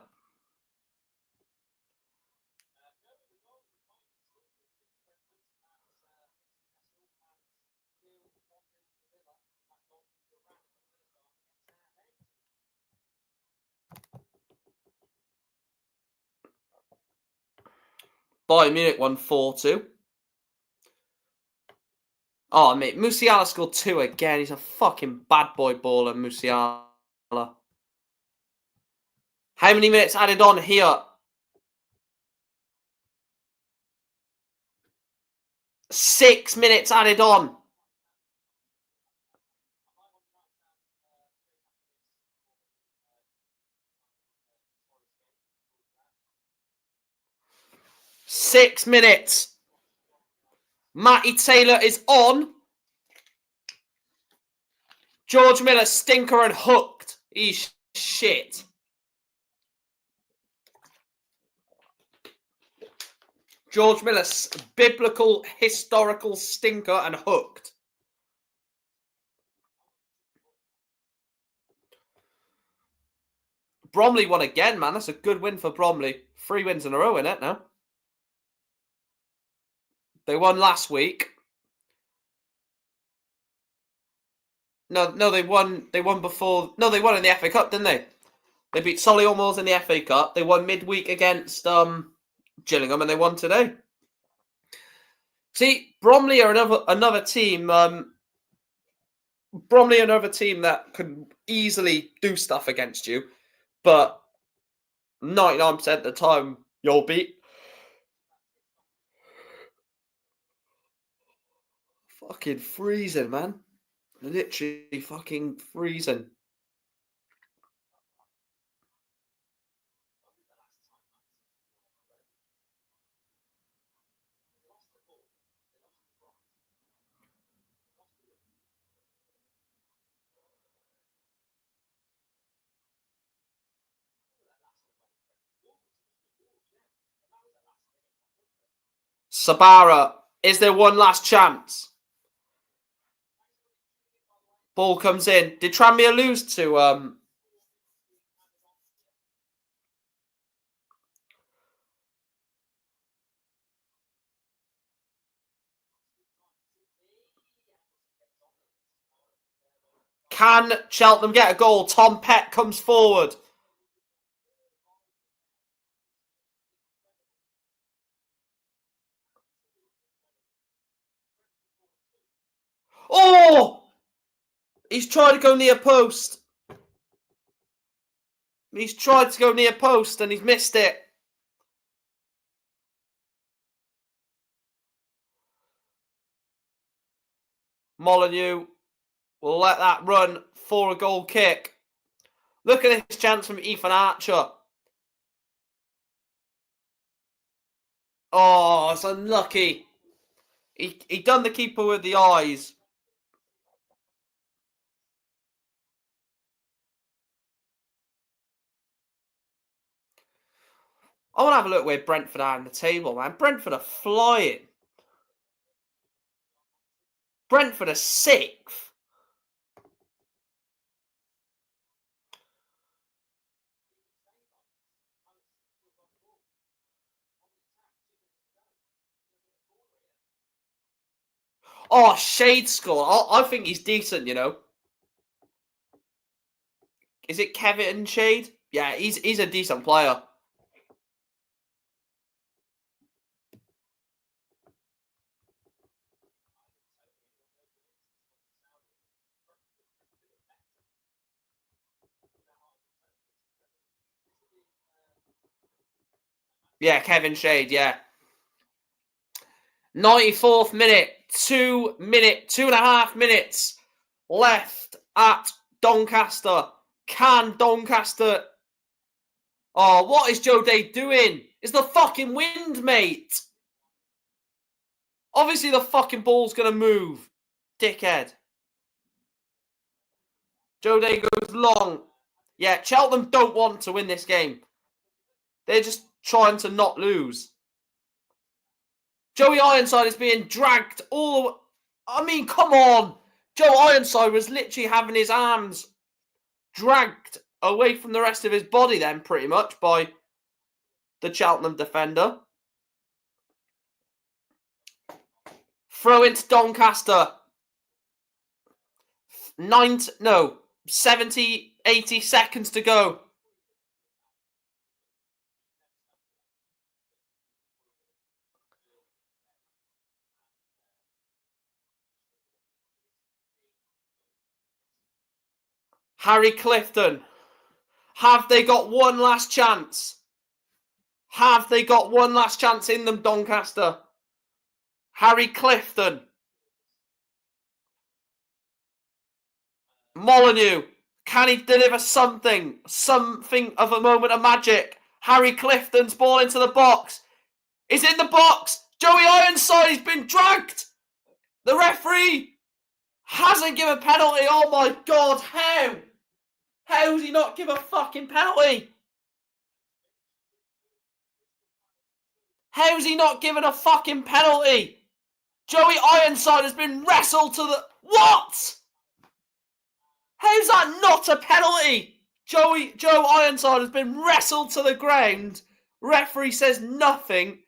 Bayern Munich won 4-2. Oh, mate, Musiala scored 2 again. He's a fucking bad boy baller, Musiala. How many minutes added on here? 6 minutes added on. Six minutes. Matty Taylor is on. George Miller, stinker and hooked. He's shit. George Miller, biblical, historical stinker and hooked. Bromley won again, man. That's a good win for Bromley. 3 wins in a row in it now. They won last week. No, they won. They won before. No, they won in the FA Cup, didn't they? They beat Solihull Moors in the FA Cup. They won midweek against Gillingham, and they won today. See, Bromley are another team. Bromley are another team that could easily do stuff against you, but 99% of the time you'll beat. Fucking freezing, man. Literally fucking freezing. Sabara, is there one last chance? Ball comes in. Did Tranmere lose to Can Cheltenham get a goal? Tom Pett comes forward. Oh! He's tried to go near post. He's tried to go near post and he's missed it. Molyneux will let that run for a goal kick. Look at this chance from Ethan Archer. Oh, it's unlucky. He done the keeper with the eyes. I want to have a look where Brentford are in the table, man. Brentford are flying. Brentford are 6th. Oh, Shade score. I think he's decent, you know. Is it Kevin Shade? Yeah, he's a decent player. Yeah, Kevin Shade, yeah. 94th minute. 2.5 minutes left at Doncaster. Can Doncaster... Oh, what is Joe Day doing? It's the fucking wind, mate. Obviously the fucking ball's going to move. Dickhead. Joe Day goes long. Yeah, Cheltenham don't want to win this game. They're just trying to not lose. Joey Ironside is being dragged all... I mean, come on. Joe Ironside was literally having his arms dragged away from the rest of his body then, pretty much, by the Cheltenham defender. Throw into Doncaster. 70, 80 seconds to go. Harry Clifton. Have they got one last chance? Have they got one last chance in them, Doncaster? Harry Clifton. Molyneux. Can he deliver something? Something of a moment of magic. Harry Clifton's ball into the box. It's in the box. Joey Ironside has been dragged. The referee hasn't given a penalty. Oh my God, how? How does he not give a fucking penalty? How's he not given a fucking penalty? Joey Ironside has been wrestled to the... What? How's that not a penalty? Joe Ironside has been wrestled to the ground. Referee says nothing.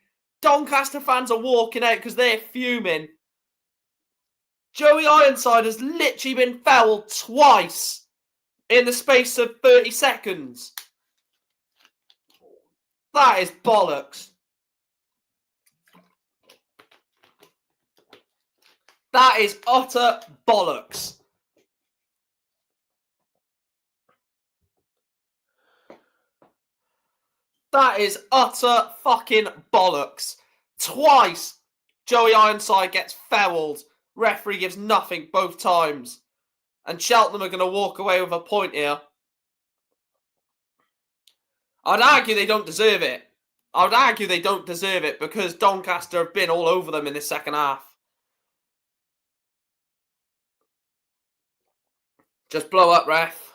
Doncaster fans are walking out because they're fuming. Joey Ironside has literally been fouled twice in the space of 30 seconds. That is bollocks. That is utter bollocks. That is utter fucking bollocks. Twice, Joey Ironside gets fouled. Referee gives nothing both times. And Cheltenham are going to walk away with a point here. I'd argue they don't deserve it. I would argue they don't deserve it because Doncaster have been all over them in the second half. Just blow up, ref.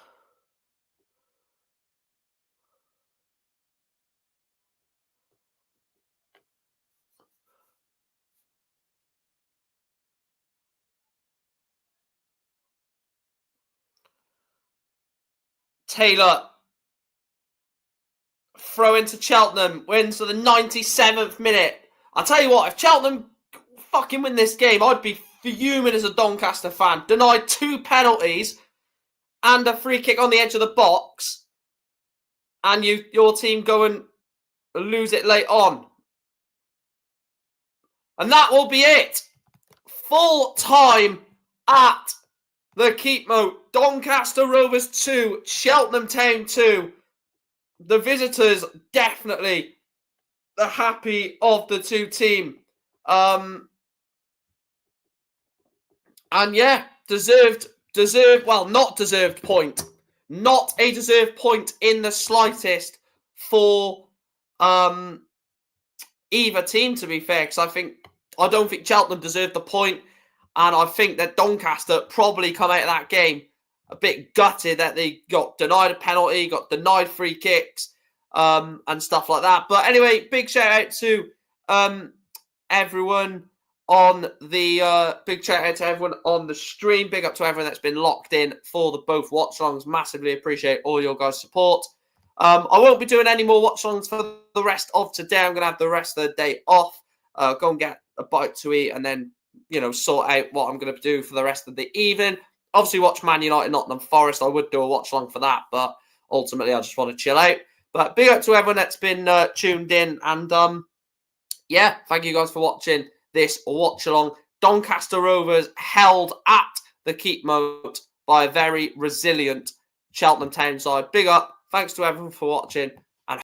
Taylor. Throw into Cheltenham. Wins for the 97th minute. I'll tell you what, if Cheltenham fucking win this game, I'd be fuming as a Doncaster fan. Denied 2 penalties and a free kick on the edge of the box. And your team go and lose it late on. And that will be it. Full time at the Keepmoat. Doncaster Rovers 2, Cheltenham Town 2. The visitors definitely the happy of the two team. And yeah, deserved, well, not deserved point. Not a deserved point in the slightest for either team, to be fair, because I don't think Cheltenham deserved the point, and I think that Doncaster probably come out of that game a bit gutted that they got denied a penalty, got denied free kicks, and stuff like that. But anyway, big shout out to everyone on the big shout out to everyone on the stream. Big up to everyone that's been locked in for the both watch-alongs. Massively appreciate all your guys' support. I won't be doing any more watch-alongs for the rest of today. I'm going to have the rest of the day off. Go and get a bite to eat and then, sort out what I'm going to do for the rest of the evening. Obviously, watch Man United, Nottingham Forest. I would do a watch-along for that, but ultimately, I just want to chill out. But big up to everyone that's been tuned in. And, yeah, thank you guys for watching this watch-along. Doncaster Rovers held at the Keepmoat by a very resilient Cheltenham Town side. Big up. Thanks to everyone for watching.